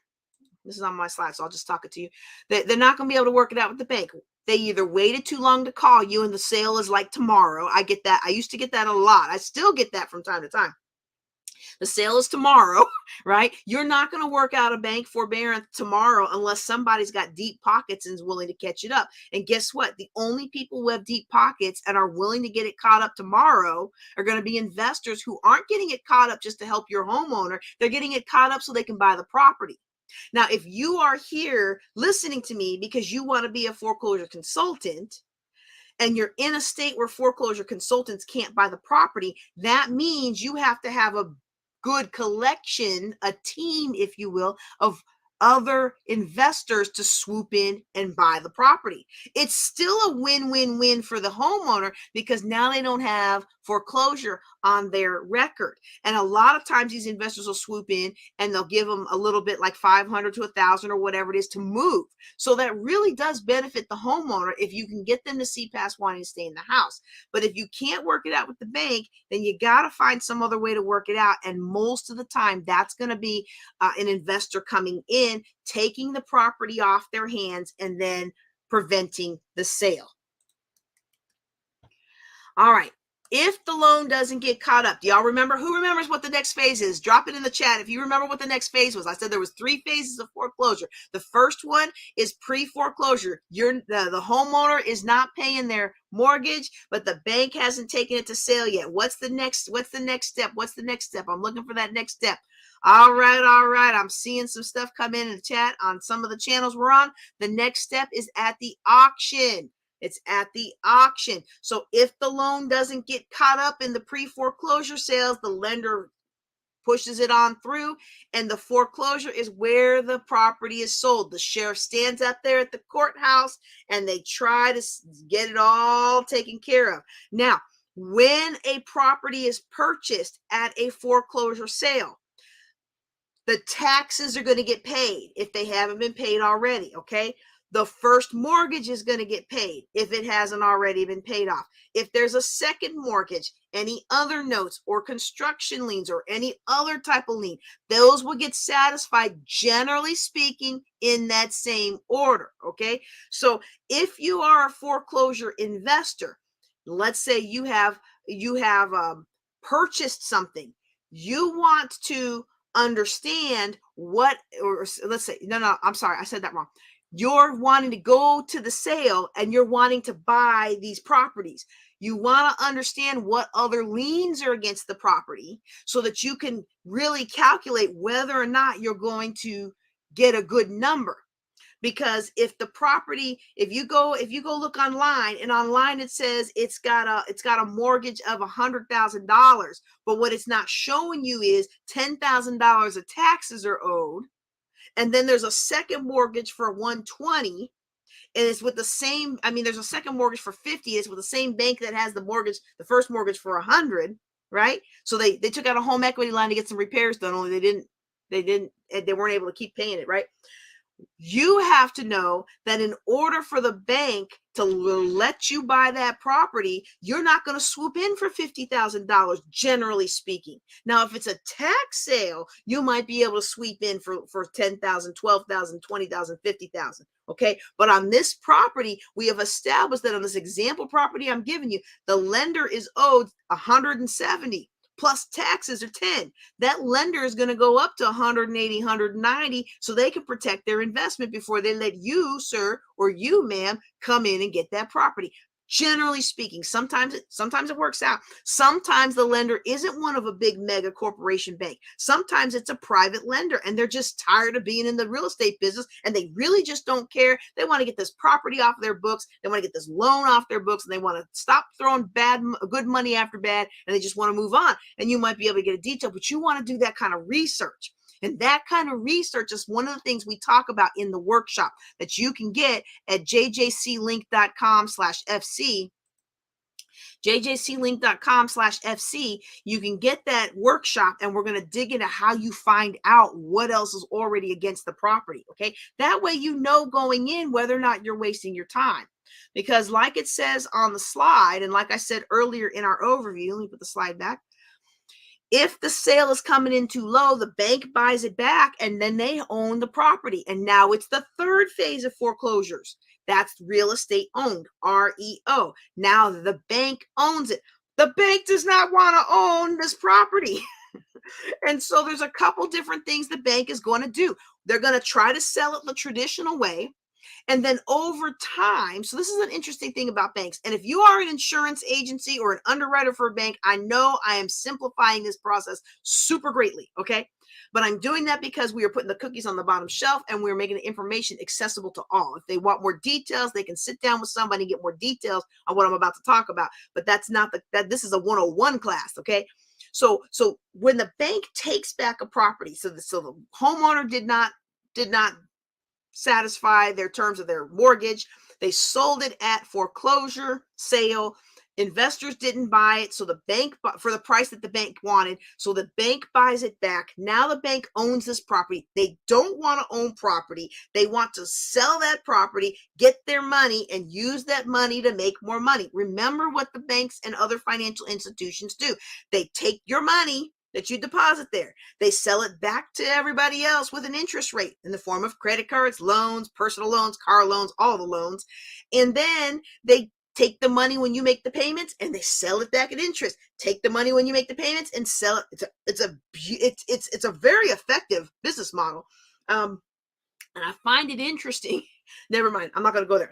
A: This is on my slide, so I'll just talk it to you. They're not going to be able to work it out with the bank. They either waited too long to call you and the sale is like tomorrow. I get that. I used to get that a lot. I still get that from time to time. The sale is tomorrow, right? You're not going to work out a bank forbearance tomorrow unless somebody's got deep pockets and is willing to catch it up. And guess what? The only people who have deep pockets and are willing to get it caught up tomorrow are going to be investors who aren't getting it caught up just to help your homeowner. They're getting it caught up so they can buy the property. Now, if you are here listening to me because you want to be a foreclosure consultant, and you're in a state where foreclosure consultants can't buy the property, that means you have to have a good collection, a team, if you will, of other investors to swoop in and buy the property. It's still a win-win-win for the homeowner because now they don't have foreclosure on their record. And a lot of times these investors will swoop in and they'll give them a little bit like 500 to 1,000 or whatever it is to move. So that really does benefit the homeowner if you can get them to see past wanting to stay in the house. But if you can't work it out with the bank, then you got to find some other way to work it out. And most of the time, that's going to be an investor coming in, taking the property off their hands, and then preventing the sale. All right. If the loan doesn't get caught up, do y'all remember? Who remembers what the next phase is? Drop it in the chat if you remember what the next phase was. I said there was 3 phases of foreclosure. The first one is pre-foreclosure. The homeowner is not paying their mortgage, but the bank hasn't taken it to sale yet. What's the next step? What's the next step? I'm looking for that next step. All right. I'm seeing some stuff come in the chat on some of the channels we're on. The next step is at the auction. It's at the auction. So if the loan doesn't get caught up in the pre-foreclosure sales, the lender pushes it on through, and the foreclosure is where the property is sold. The sheriff stands up there at the courthouse and they try to get it all taken care of. Now, when a property is purchased at a foreclosure sale, the taxes are going to get paid if they haven't been paid already, okay? The first mortgage is going to get paid if it hasn't already been paid off. If there's a second mortgage, any other notes or construction liens or any other type of lien, those will get satisfied, generally speaking, in that same order, okay? So if you are a foreclosure investor, let's say you have purchased something, you want to understand what, or let's say, no, I'm sorry, I said that wrong. You're wanting to go to the sale and you're wanting to buy these properties. You want to understand what other liens are against the property so that you can really calculate whether or not you're going to get a good number. Because if the property, if you go look online, and online it says it's got a mortgage of $100,000, but what it's not showing you is $10,000 of taxes are owed, and then there's a second mortgage for 120, and it's with the same, there's a second mortgage for 50, it's with the same bank that has the first mortgage for 100, right? So they took out a home equity line to get some repairs done, only they weren't able to keep paying it, right? You have to know that in order for the bank to let you buy that property, you're not going to swoop in for $50,000, generally speaking. Now, if it's a tax sale, you might be able to sweep in for $10,000, $12,000, $20,000, $50,000. Okay. But on this property, we have established that on this example property I'm giving you, the lender is owed $170. Plus taxes are 10. That lender is going to go up to 180, 190 so they can protect their investment before they let you, sir, or you, ma'am, come in and get that property. Generally speaking, sometimes it works out. Sometimes the lender isn't one of a big mega corporation bank. Sometimes it's a private lender and they're just tired of being in the real estate business and they really just don't care. They want to get this property off their books. They want to get this loan off their books and they want to stop throwing good money after bad and they just want to move on. And you might be able to get a detail, but you want to do that kind of research. And that kind of research is one of the things we talk about in the workshop that you can get at jjclink.com/fc. jjclink.com/fc. You can get that workshop and we're going to dig into how you find out what else is already against the property. Okay. That way, you know, going in whether or not you're wasting your time. Because like it says on the slide, and like I said earlier in our overview, let me put the slide back. If the sale is coming in too low, the bank buys it back and then they own the property. And now it's the third phase of foreclosures. That's real estate owned, REO. Now the bank owns it. The bank does not want to own this property. And so there's a couple different things the bank is going to do. They're going to try to sell it the traditional way. And then over time, so this is an interesting thing about banks. And if you are an insurance agency or an underwriter for a bank, I know I am simplifying this process super greatly, okay? But I'm doing that because we are putting the cookies on the bottom shelf and we're making the information accessible to all. If they want more details, they can sit down with somebody and get more details on what I'm about to talk about. But that's not this is a 101 class, okay? So when the bank takes back a property, so the homeowner did not satisfy their terms of their mortgage. They sold it at foreclosure sale. Investors didn't buy it, so the bank for the price that the bank wanted. So the bank buys it back. Now the bank owns this property. They don't want to own property. They want to sell that property, get their money, and use that money to make more money. Remember what the banks and other financial institutions do. They take your money that you deposit there. They sell it back to everybody else with an interest rate in the form of credit cards, loans, personal loans, car loans, all the loans. And then they take the money when you make the payments and they sell it back at interest. Take the money when you make the payments and sell it. It's a very effective business model. And I find it interesting. Never mind. I'm not going to go there.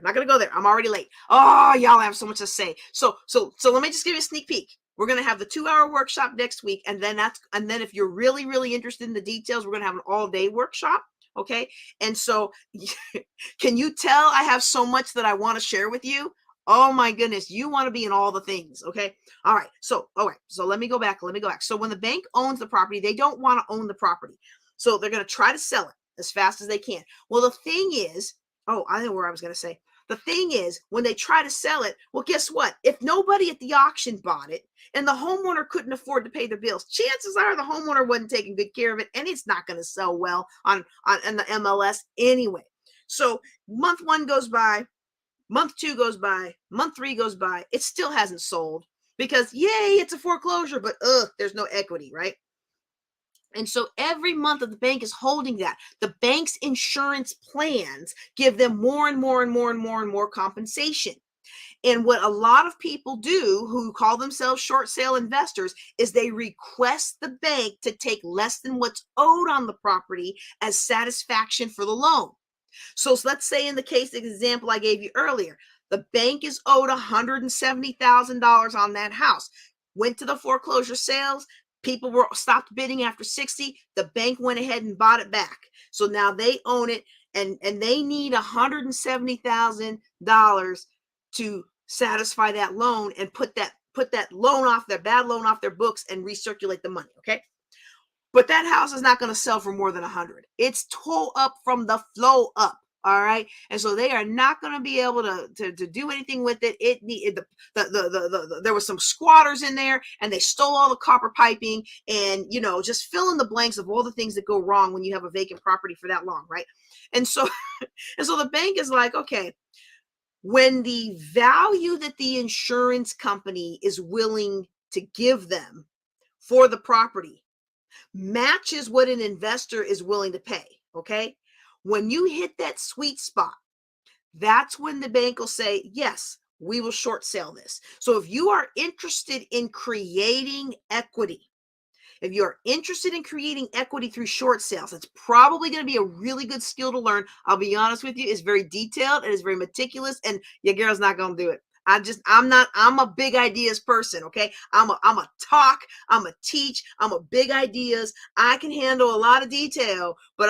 A: I'm already late. Oh, y'all have so much to say. So let me just give you a sneak peek. We're going to have the 2-hour workshop next week. And then if you're really, really interested in the details, we're going to have an all-day workshop. Okay. And so can you tell I have so much that I want to share with you? Oh my goodness. You want to be in all the things. Okay. All right. So let me go back. So when the bank owns the property, they don't want to own the property. So they're going to try to sell it as fast as they can. Well, the thing is, I know where I was going to say. The thing is, when they try to sell it, well, guess what? If nobody at the auction bought it and the homeowner couldn't afford to pay their bills, chances are the homeowner wasn't taking good care of it and it's not going to sell well on the MLS anyway. So month 1 goes by, month 2 goes by, month 3 goes by. It still hasn't sold because, yay, it's a foreclosure, but there's no equity, right? And so every month that the bank is holding that, the bank's insurance plans give them more and more compensation. And what a lot of people do who call themselves short sale investors is they request the bank to take less than what's owed on the property as satisfaction for the loan. So let's say in the case example I gave you earlier, the bank is owed $170,000 on that house. Went to the foreclosure sales. People were stopped bidding after 60. The bank went ahead and bought it back. So now they own it and they need $170,000 to satisfy that loan and put that loan off their bad loan off their books and recirculate the money. Okay. But that house is not going to sell for more than 100. It's tore up from the flow up. All right. And so they are not going to be able to do anything with it. There was some squatters in there and they stole all the copper piping and, just fill in the blanks of all the things that go wrong when you have a vacant property for that long. Right. And so the bank is like, okay, when the value that the insurance company is willing to give them for the property matches what an investor is willing to pay. Okay. When you hit that sweet spot, that's when the bank will say, yes, we will short sale this. So if you are interested in creating equity, through short sales, it's probably going to be a really good skill to learn. I'll be honest with you, it's very detailed and it's very meticulous, and your girl's not going to do it. I'm a big ideas person. Okay. I'm a talk, I'm a teach, I'm a big ideas. I can handle a lot of detail, but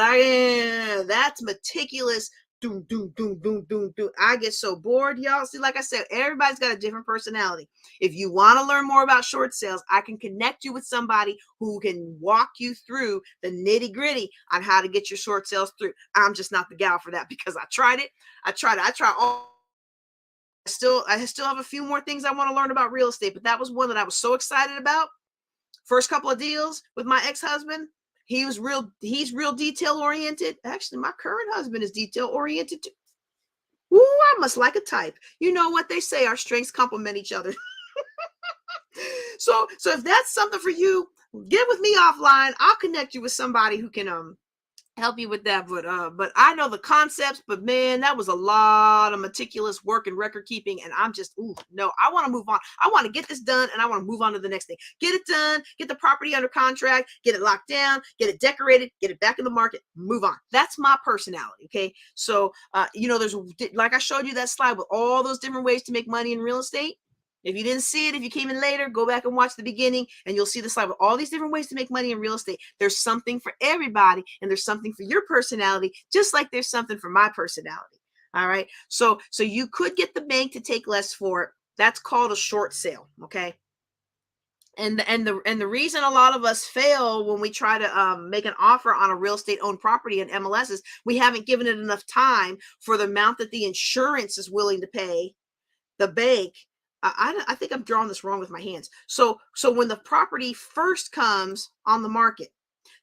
A: that's meticulous. Doom, doom, doom, doom, doom, doom. I get so bored, y'all. See, like I said, everybody's got a different personality. If you want to learn more about short sales, I can connect you with somebody who can walk you through the nitty gritty on how to get your short sales through. I'm just not the gal for that because I tried it. I tried all. I still have a few more things I want to learn about real estate, but that was one that I was so excited about. First couple of deals with my ex-husband, he's real detail oriented. Actually, my current husband is detail oriented too. Ooh, I must like a type. You know what they say, our strengths complement each other. So if that's something for you, get with me offline. I'll connect you with somebody who can help you with that. But I know the concepts, but man, that was a lot of meticulous work and record keeping. And I'm just, no, I want to move on. I want to get this done and I want to move on to the next thing. Get it done, get the property under contract, get it locked down, get it decorated, get it back in the market, move on. That's my personality. Okay. So, there's, like I showed you that slide with all those different ways to make money in real estate. If you didn't see it, if you came in later, go back and watch the beginning and you'll see the slide with all these different ways to make money in real estate. There's something for everybody and there's something for your personality, just like there's something for my personality. All right. So you could get the bank to take less for it. That's called a short sale. Okay. And the reason a lot of us fail when we try to make an offer on a real estate owned property in MLS is we haven't given it enough time for the amount that the insurance is willing to pay the bank. I think I'm drawing this wrong with my hands. So when the property first comes on the market,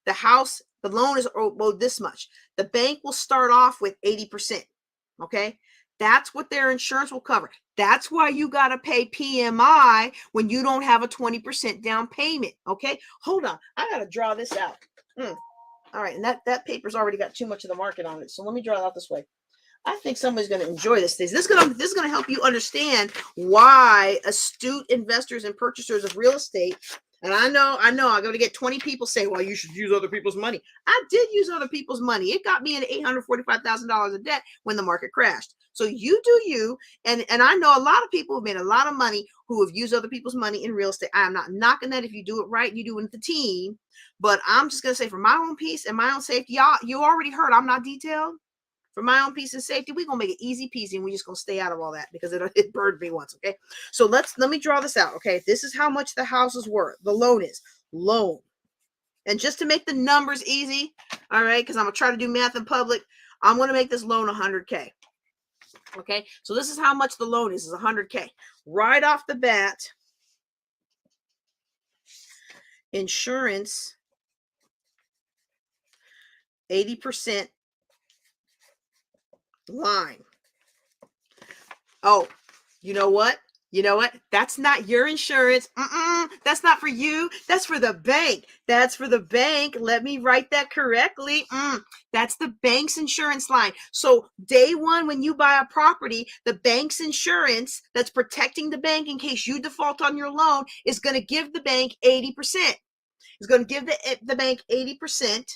A: the loan is owed this much. The bank will start off with 80%. Okay. That's what their insurance will cover. That's why you got to pay PMI when you don't have a 20% down payment. Okay. Hold on. I got to draw this out. All right. And that paper's already got too much of the market on it. So let me draw it out this way. I think somebody's going to enjoy this. This is going to help you understand why astute investors and purchasers of real estate. And I know I'm going to get 20 people say, well, you should use other people's money. I did use other people's money. It got me into $845,000 in debt when the market crashed. So you do you. And I know a lot of people have made a lot of money who have used other people's money in real estate. I am not knocking that. If you do it right, you do it with the team. But I'm just going to say for my own peace and my own safety, y'all, you already heard I'm not detailed. For my own peace and safety, we're going to make it easy peasy and we're just going to stay out of all that because it burned me once, okay? So let me draw this out, okay? This is how much the house is worth. The loan is. Loan. And just to make the numbers easy, all right, because I'm going to try to do math in public, I'm going to make this loan $100K. Okay? So this is how much the loan is $100K. Right off the bat, insurance, 80% line. Oh, you know what? That's not your insurance. That's not for you. That's for the bank. That's for the bank. Let me write that correctly. That's the bank's insurance line. So day one, when you buy a property, the bank's insurance that's protecting the bank in case you default on your loan is going to give the bank 80%. It's going to give the bank 80%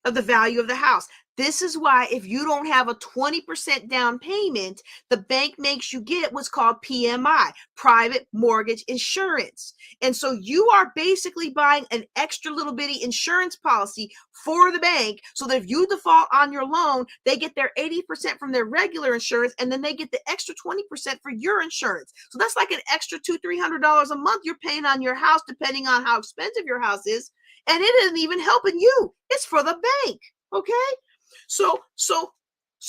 A: of the value of the house. This is why if you don't have a 20% down payment, the bank makes you get what's called PMI, private mortgage insurance. And so you are basically buying an extra little bitty insurance policy for the bank so that if you default on your loan, they get their 80% from their regular insurance and then they get the extra 20% for your insurance. So that's like an extra $200-300 a month you're paying on your house depending on how expensive your house is. And it isn't even helping you. It's for the bank. Okay? So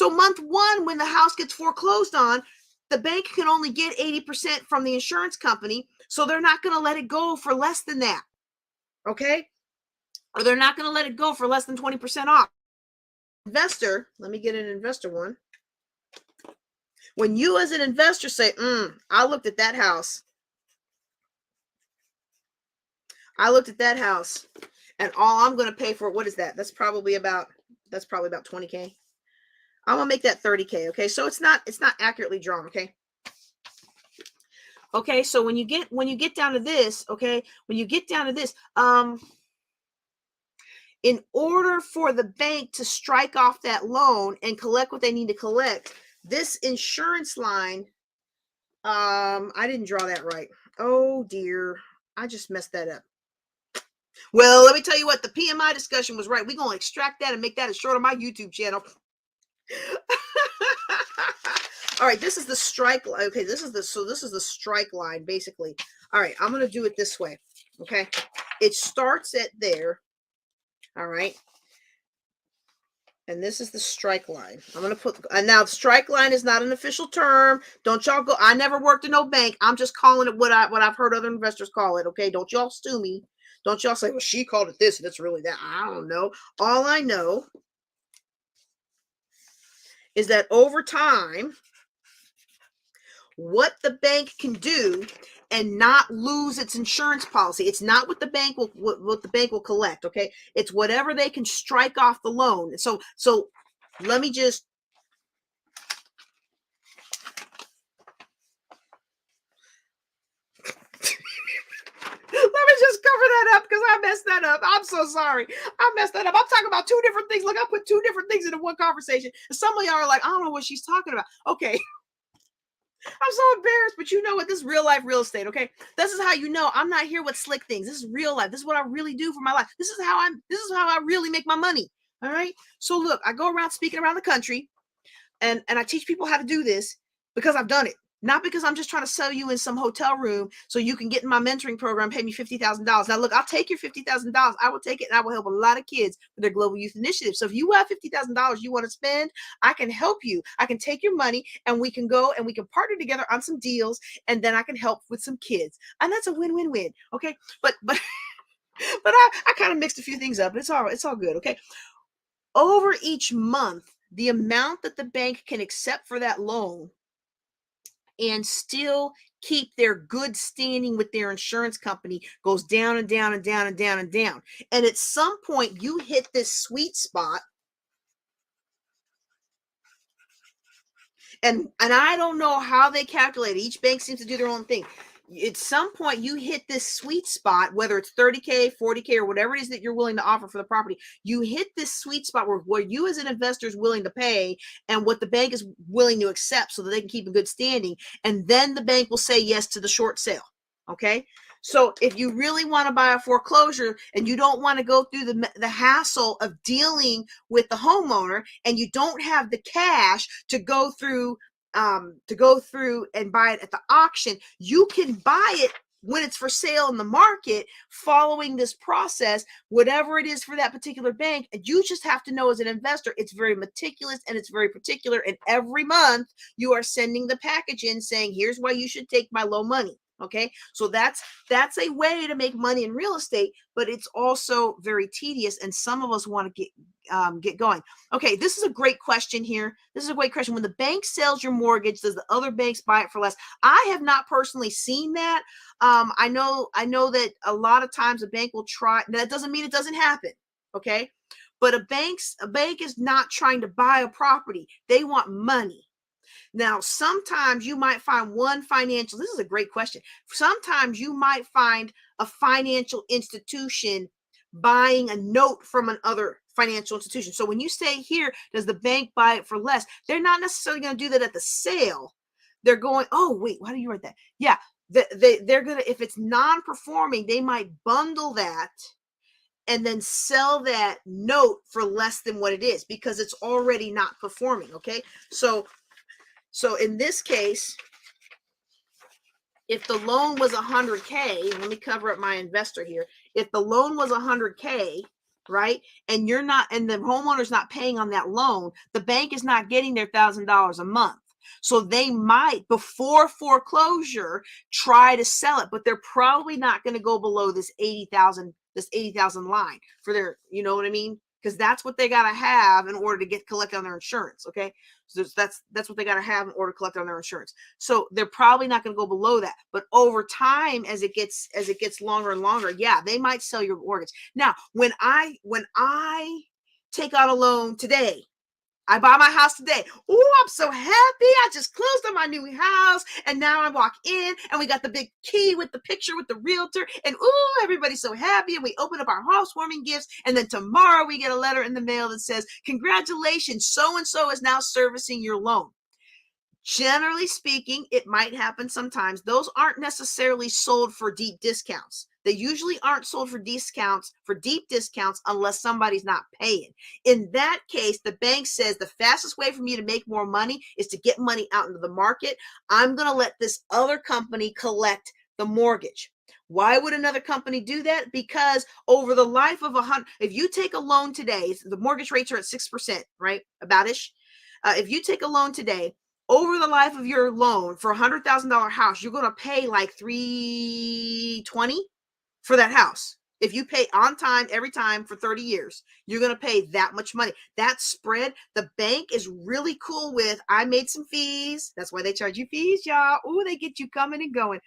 A: month one, when the house gets foreclosed on, the bank can only get 80% from the insurance company. So they're not going to let it go for less than that. Okay? Or they're not going to let it go for less than 20% off. Investor, let me get an investor one. When you as an investor say, I looked at that house. And all I'm going to pay for it, what is that? That's probably about 20K. I'm going to make that 30K. Okay. So it's not accurately drawn. Okay. Okay. So when you get down to this, okay, in order for the bank to strike off that loan and collect what they need to collect, this insurance line I didn't draw that right. Oh dear. I just messed that up. Well, let me tell you what, the PMI discussion was right. We're going to extract that and make that a short on my YouTube channel. All right, this is the strike line. Okay, this is the strike line basically. All right, I'm going to do it this way. Okay, it starts at there. All right, and this is the strike line. I'm going to put, and now strike line is not an official term. Don't y'all go, I never worked in no bank. I'm just calling it what I've heard other investors call it. Okay, don't y'all stew me. Don't y'all say, well, she called it this and it's really that. I don't know. All I know is that over time, what the bank can do and not lose its insurance policy. It's not what the bank will what the bank will collect, okay? It's whatever they can strike off the loan. So let me just let me just cover that up because I messed that up. I'm so sorry. I messed that up. I'm talking about two different things. Look, I put two different things into one conversation. And some of y'all are like, I don't know what she's talking about. Okay. I'm so embarrassed, but you know what? This is real life real estate, okay? This is how you know I'm not here with slick things. This is real life. This is what I really do for my life. This is how I really make my money. All right. So look, I go around speaking around the country and I teach people how to do this because I've done it. Not because I'm just trying to sell you in some hotel room so you can get in my mentoring program, pay me $50,000. Now, look, I'll take your $50,000. I will take it and I will help a lot of kids with their global youth initiative. So if you have $50,000 you want to spend, I can help you. I can take your money and we can go and we can partner together on some deals and then I can help with some kids. And that's a win-win-win. Okay. But I kind of mixed a few things up, but it's all good. Okay. Over each month, the amount that the bank can accept for that loan and still keep their good standing with their insurance company goes down and down and down and down and down. And at some point you hit this sweet spot. And I don't know how they calculate it. Each bank seems to do their own thing. At some point you hit this sweet spot, whether it's 30K, 40K, or whatever it is that you're willing to offer for the property. You hit this sweet spot where you as an investor is willing to pay and what the bank is willing to accept so that they can keep in good standing. And then the bank will say yes to the short sale. Okay. So if you really want to buy a foreclosure and you don't want to go through the hassle of dealing with the homeowner and you don't have the cash to go through and buy it at the auction, you can buy it when it's for sale in the market following this process, whatever it is for that particular bank. And you just have to know as an investor, it's very meticulous and it's very particular. And every month you are sending the package in saying, here's why you should take my low money. Okay, so that's a way to make money in real estate, but it's also very tedious, and some of us want to get going. Okay, this is a great question here. This is a great question. When the bank sells your mortgage, does the other banks buy it for less? I have not personally seen that. I know that a lot of times a bank will try. That doesn't mean it doesn't happen. Okay, but a bank is not trying to buy a property. They want money. Now, sometimes you might find this is a great question. Sometimes you might find a financial institution buying a note from another financial institution. So when you say here, does the bank buy it for less? They're not necessarily going to do that at the sale. They're going, oh, wait, why do you write that? Yeah, they're going to, if it's non-performing, they might bundle that and then sell that note for less than what it is because it's already not performing. Okay. So in this case, if the loan was 100K, let me cover up my investor here. If the loan was 100K, right, and the homeowner's not paying on that loan, the bank is not getting their $1,000 a month. So they might, before foreclosure, try to sell it, but they're probably not going to go below this 80,000 line for their, you know what I mean? Because that's what they got to have in order to collect on their insurance. Okay. So that's what they got to have in order to collect on their insurance. So they're probably not going to go below that, but over time, as it gets longer and longer, yeah, they might sell your mortgage. Now, when I take out a loan today, I buy my house today. Oh, I'm so happy. I just closed on my new house. And now I walk in and we got the big key with the picture with the realtor. And oh, everybody's so happy. And we open up our housewarming gifts. And then tomorrow we get a letter in the mail that says, congratulations, so-and-so is now servicing your loan. Generally speaking, it might happen sometimes. Those aren't necessarily sold for deep discounts. They usually aren't sold for deep discounts, unless somebody's not paying. In that case, the bank says the fastest way for me to make more money is to get money out into the market. I'm going to let this other company collect the mortgage. Why would another company do that? Because over the life of if you take a loan today, the mortgage rates are at 6%, right? About ish. If you take a loan today, over the life of your loan for $100,000 house, you're going to pay like 320 for that house. If you pay on time every time for 30 years, you're going to pay that much money. That spread, the bank is really cool with. I made some fees. That's why they charge you fees, y'all. Ooh, they get you coming and going.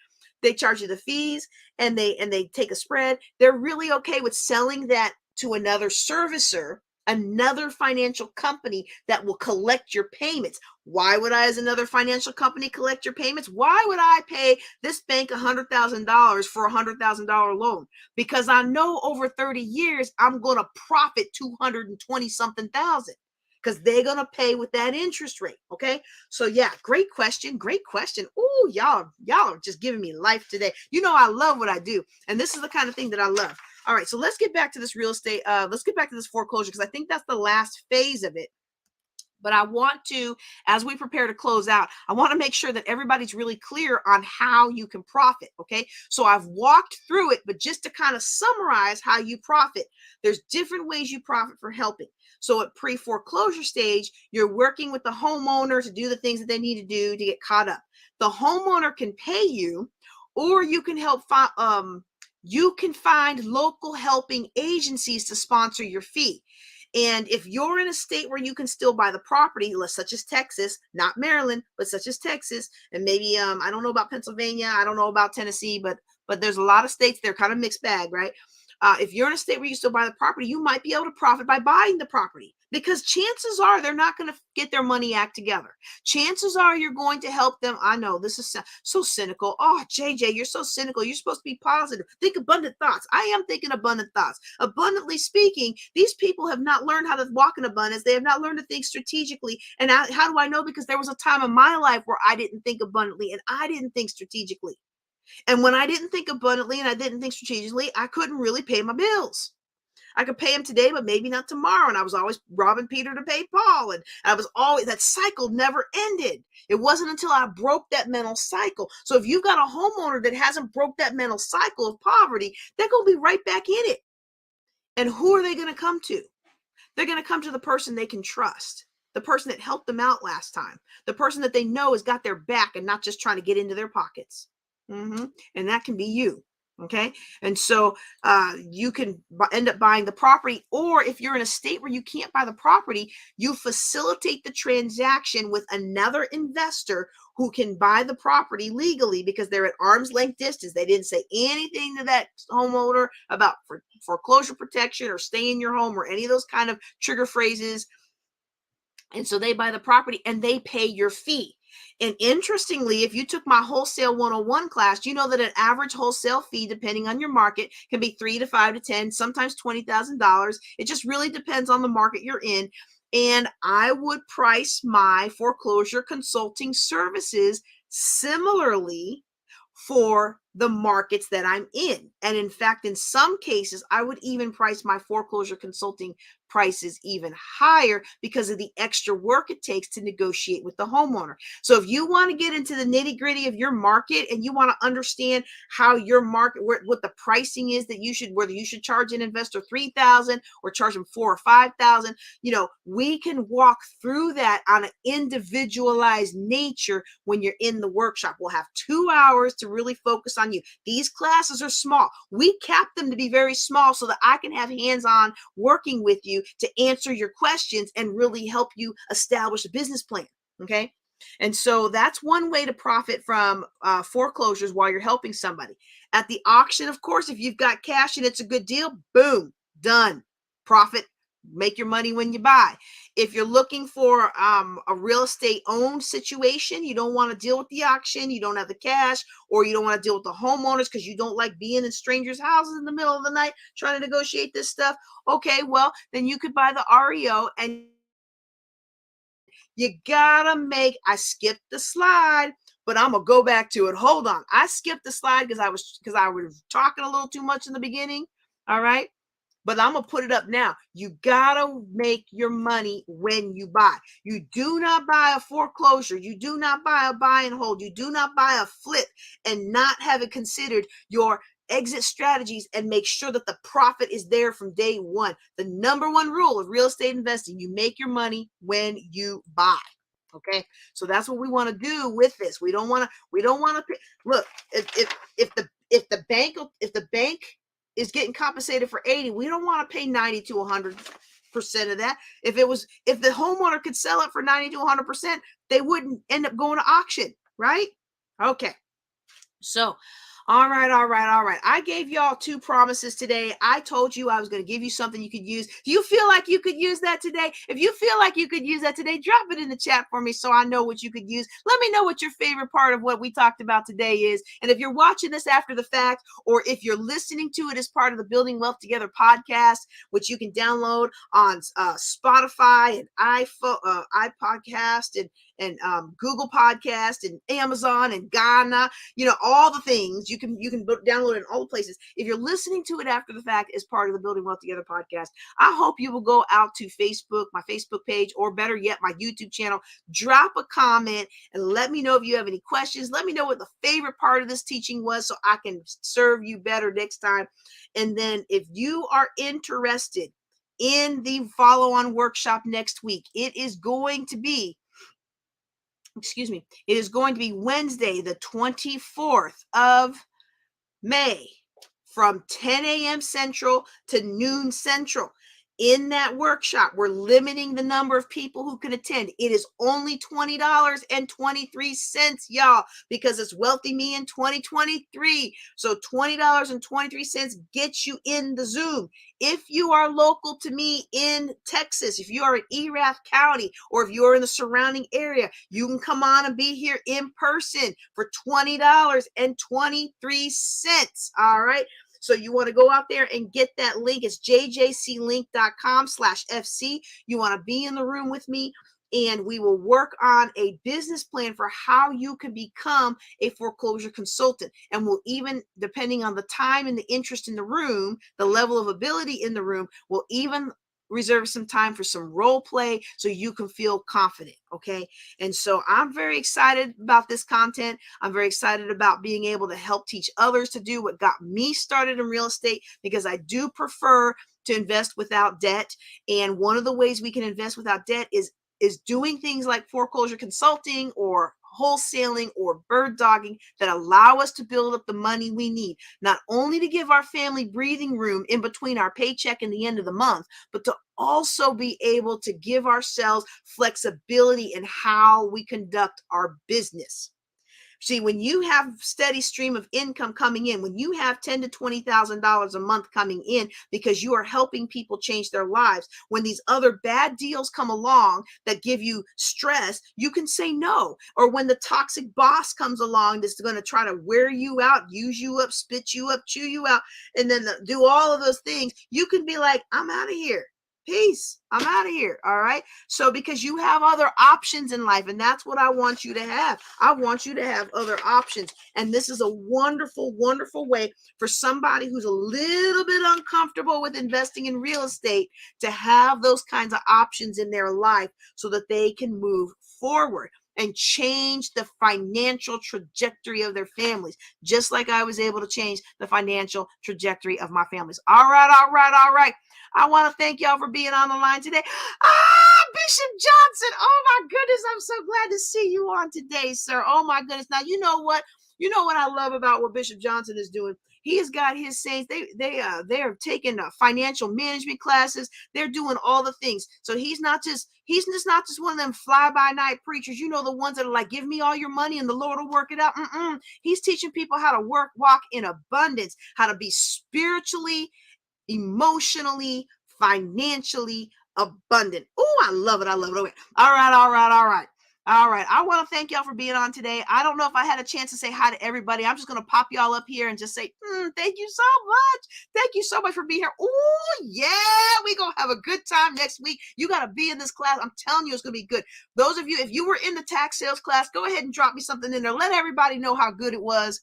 A: They charge you the fees, and they take a spread. They're really okay with selling that to another servicer, another financial company that will collect your payments. Why would I, as another financial company, collect your payments? Why would I pay this bank $100,000 for a $100,000 loan? Because I know over 30 years, I'm going to profit 220 something thousand, because they're going to pay with that interest rate. Okay. So yeah, great question. Great question. Ooh, y'all are just giving me life today. You know, I love what I do. And this is the kind of thing that I love. All right. So let's get back to this real estate. Let's get back to this foreclosure, because I think that's the last phase of it. But I want to, as we prepare to close out, I want to make sure that everybody's really clear on how you can profit. Okay. So I've walked through it, but just to kind of summarize how you profit, there's different ways you profit for helping. So at pre-foreclosure stage, you're working with the homeowner to do the things that they need to do to get caught up. The homeowner can pay you, or you can you can find local helping agencies to sponsor your fee. And if you're in a state where you can still buy the property, such as Texas, not Maryland, but such as Texas, and maybe I don't know about Pennsylvania, I don't know about Tennessee, but there's a lot of states, they're kind of mixed bag, right? If you're in a state where you still buy the property, you might be able to profit by buying the property, because chances are they're not going to get their money act together. Chances are you're going to help them. I know this is so cynical. Oh, JJ, you're so cynical. You're supposed to be positive. Think abundant thoughts. I am thinking abundant thoughts. Abundantly speaking, these people have not learned how to walk in abundance. They have not learned to think strategically. And how do I know? Because there was a time in my life where I didn't think abundantly and I didn't think strategically. And when I didn't think abundantly and I didn't think strategically, I couldn't really pay my bills. I could pay them today, but maybe not tomorrow. And I was always robbing Peter to pay Paul. And I was always, that cycle never ended. It wasn't until I broke that mental cycle. So if you've got a homeowner that hasn't broke that mental cycle of poverty, they're going to be right back in it. And who are they going to come to? They're going to come to the person they can trust, the person that helped them out last time, the person that they know has got their back and not just trying to get into their pockets. And that can be you. Okay. And so you can end up buying the property, or if you're in a state where you can't buy the property, you facilitate the transaction with another investor who can buy the property legally, because they're at arm's length distance. They didn't say anything to that homeowner about foreclosure protection or stay in your home or any of those kind of trigger phrases. And so they buy the property and they pay your fee. And interestingly, if you took my wholesale 101 class, you know that an average wholesale fee, depending on your market, can be 3 to 5 to 10, sometimes $20,000. It just really depends on the market you're in. And I would price my foreclosure consulting services similarly for the markets that I'm in. And in fact, in some cases, I would even price my foreclosure consulting prices even higher because of the extra work it takes to negotiate with the homeowner. So if you want to get into the nitty gritty of your market and you want to understand how your market, what the pricing is that you should, whether you should charge an investor $3,000 or charge them $4,000 or $5,000, we can walk through that on an individualized nature when you're in the workshop. We'll have 2 hours to really focus on you. These classes are small. We cap them to be very small so that I can have hands-on working with you to answer your questions and really help you establish a business plan. Okay. And so that's one way to profit from foreclosures while you're helping somebody. At the auction, of course, if you've got cash and it's a good deal, boom, done. Profit. Make your money when you buy. If you're looking for a real estate owned situation, you don't want to deal with the auction, you don't have the cash, or you don't want to deal with the homeowners because you don't like being in strangers' houses in the middle of the night trying to negotiate this stuff. Okay, well, then you could buy the REO and You gotta I skipped the slide, but I'm gonna go back to it. Hold on. I skipped the slide because I was talking a little too much in the beginning. All right. But I'm gonna put it up now. You gotta make your money when you buy. You do not buy a foreclosure. You do not buy a buy and hold. You do not buy a flip and not have it considered your exit strategies and make sure that the profit is there from day one. The number one rule of real estate investing: you make your money when you buy. Okay, so that's what we want to do with this. We don't want to look. If the bank is getting compensated for 80, we don't want to pay 90 to 100% of that. If the homeowner could sell it for 90 to 100%, they wouldn't end up going to auction, right? Okay. So, all right, all right, all right. I gave y'all 2 promises today. I told you I was going to give you something you could use. Do you feel like you could use that today? If you feel like you could use that today, drop it in the chat for me so I know what you could use. Let me know what your favorite part of what we talked about today is. And if you're watching this after the fact, or if you're listening to it as part of the Building Wealth Together podcast, which you can download on Spotify and iPodcast and Google Podcast and Amazon and Ghana, all the things you can download it in all the places. If you're listening to it after the fact as part of the Building Wealth Together podcast, I hope you will go out to Facebook, my Facebook page, or better yet, my YouTube channel. Drop a comment and let me know if you have any questions. Let me know what the favorite part of this teaching was so I can serve you better next time. And then if you are interested in the follow-on workshop next week, it is going to be Wednesday, the 24th of May from 10 a.m. Central to noon Central. In that workshop, we're limiting the number of people who can attend. It is only $20.23, y'all, because it's Wealthy Me in 2023. So $20.23 gets you in the Zoom. If you are local to me in Texas, if you are in Erath County, or if you are in the surrounding area, you can come on and be here in person for $20.23. All right. So you want to go out there and get that link. It's jjclink.com/FC. You want to be in the room with me, and we will work on a business plan for how you can become a foreclosure consultant. And we'll even, depending on the time and the interest in the room, the level of ability in the room, we'll even reserve some time for some role play so you can feel confident. Okay. And so I'm very excited about this content. I'm very excited about being able to help teach others to do what got me started in real estate, because I do prefer to invest without debt. And one of the ways we can invest without debt is doing things like foreclosure consulting or wholesaling or bird dogging that allow us to build up the money we need, not only to give our family breathing room in between our paycheck and the end of the month, but to also be able to give ourselves flexibility in how we conduct our business. See, when you have steady stream of income coming in, when you have $10,000 to $20,000 a month coming in because you are helping people change their lives, when these other bad deals come along that give you stress, you can say no. Or when the toxic boss comes along that's going to try to wear you out, use you up, spit you up, chew you out, and then do all of those things, you can be like, I'm out of here. Peace. I'm out of here. All right. So because you have other options in life, and that's what I want you to have. I want you to have other options. And this is a wonderful, wonderful way for somebody who's a little bit uncomfortable with investing in real estate to have those kinds of options in their life so that they can move forward and change the financial trajectory of their families, just like I was able to change the financial trajectory of my families. All right, all right, all right. I want to thank y'all for being on the line today. Bishop Johnson. Oh my goodness. I'm so glad to see you on today, sir. Oh my goodness. Now, you know what? You know what I love about what Bishop Johnson is doing? He has got his saints. They're taking financial management classes. They're doing all the things. So he's not just one of them fly-by-night preachers. You know, the ones that are like, give me all your money and the Lord will work it out. He's teaching people how to walk in abundance, how to be spiritually, emotionally, financially abundant. Oh, I love it. I love it. Okay. All right, all right, all right. All right. I want to thank y'all for being on today. I don't know if I had a chance to say hi to everybody. I'm just going to pop y'all up here and just say, thank you so much. Thank you so much for being here. Oh, yeah. We're going to have a good time next week. You got to be in this class. I'm telling you, it's going to be good. Those of you, if you were in the tax sales class, go ahead and drop me something in there. Let everybody know how good it was.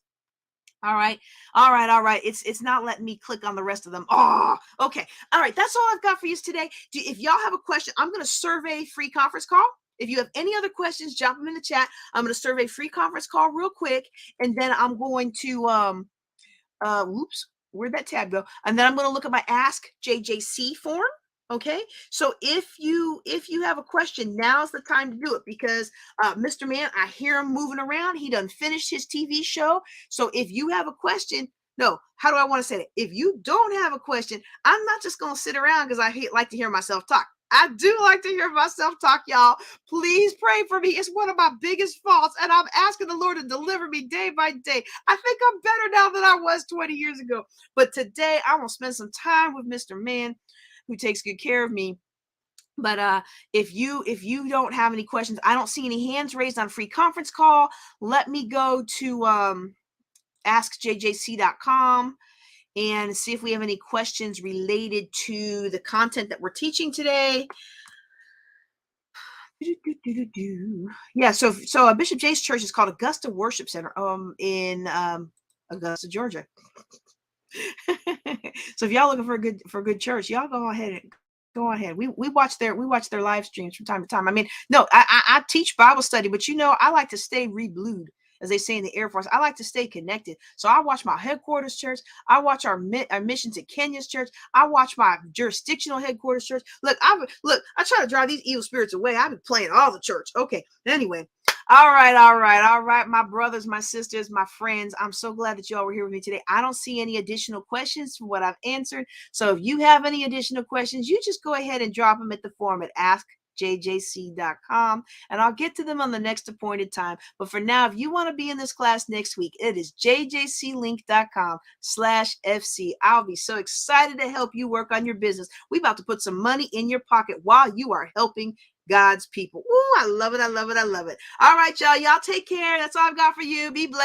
A: All right. All right. All right. It's not letting me click on the rest of them. Oh, okay. All right. That's all I've got for you today. If y'all have a question, I'm going to survey free conference call. If you have any other questions, drop them in the chat. I'm going to survey free conference call real quick. And then I'm going to, whoops, where'd that tab go? And then I'm going to look at my Ask JJC form. Okay, so if you have a question, now's the time to do it, because Mr. Man, I hear him moving around. He done finished his TV show. So if you have a question, no, how do I want to say it? If you don't have a question, I'm not just going to sit around because I like to hear myself talk. I do like to hear myself talk, y'all. Please pray for me. It's one of my biggest faults, and I'm asking the Lord to deliver me day by day. I think I'm better now than I was 20 years ago. But today, I want to spend some time with Mr. Man, who takes good care of me. But if you don't have any questions, I don't see any hands raised on free conference call. Let me go to askjjc.com and see if we have any questions related to the content that we're teaching today. Yeah, so Bishop Jay's church is called Augusta Worship Center in Augusta, Georgia. So if y'all looking for a good church, y'all go ahead. We watch their live streams from time to time. I mean, no, I teach Bible study, but I like to stay reblued, as they say in the Air Force. I like to stay connected. So I watch my headquarters church. I watch our mission to Kenya's church. I watch my jurisdictional headquarters church. Look, I try to drive these evil spirits away. I've been playing all the church. Okay. Anyway. All right, my brothers, my sisters, my friends. I'm so glad that y'all were here with me today. I don't see any additional questions from what I've answered. So if you have any additional questions, you just go ahead and drop them at the forum at askjjc.com, and I'll get to them on the next appointed time. But for now, if you want to be in this class next week, it is jjclink.com/FC. I'll be so excited to help you work on your business. We about to put some money in your pocket while you are helping God's people. Ooh, I love it. I love it. I love it. All right, y'all. Y'all take care. That's all I've got for you. Be blessed.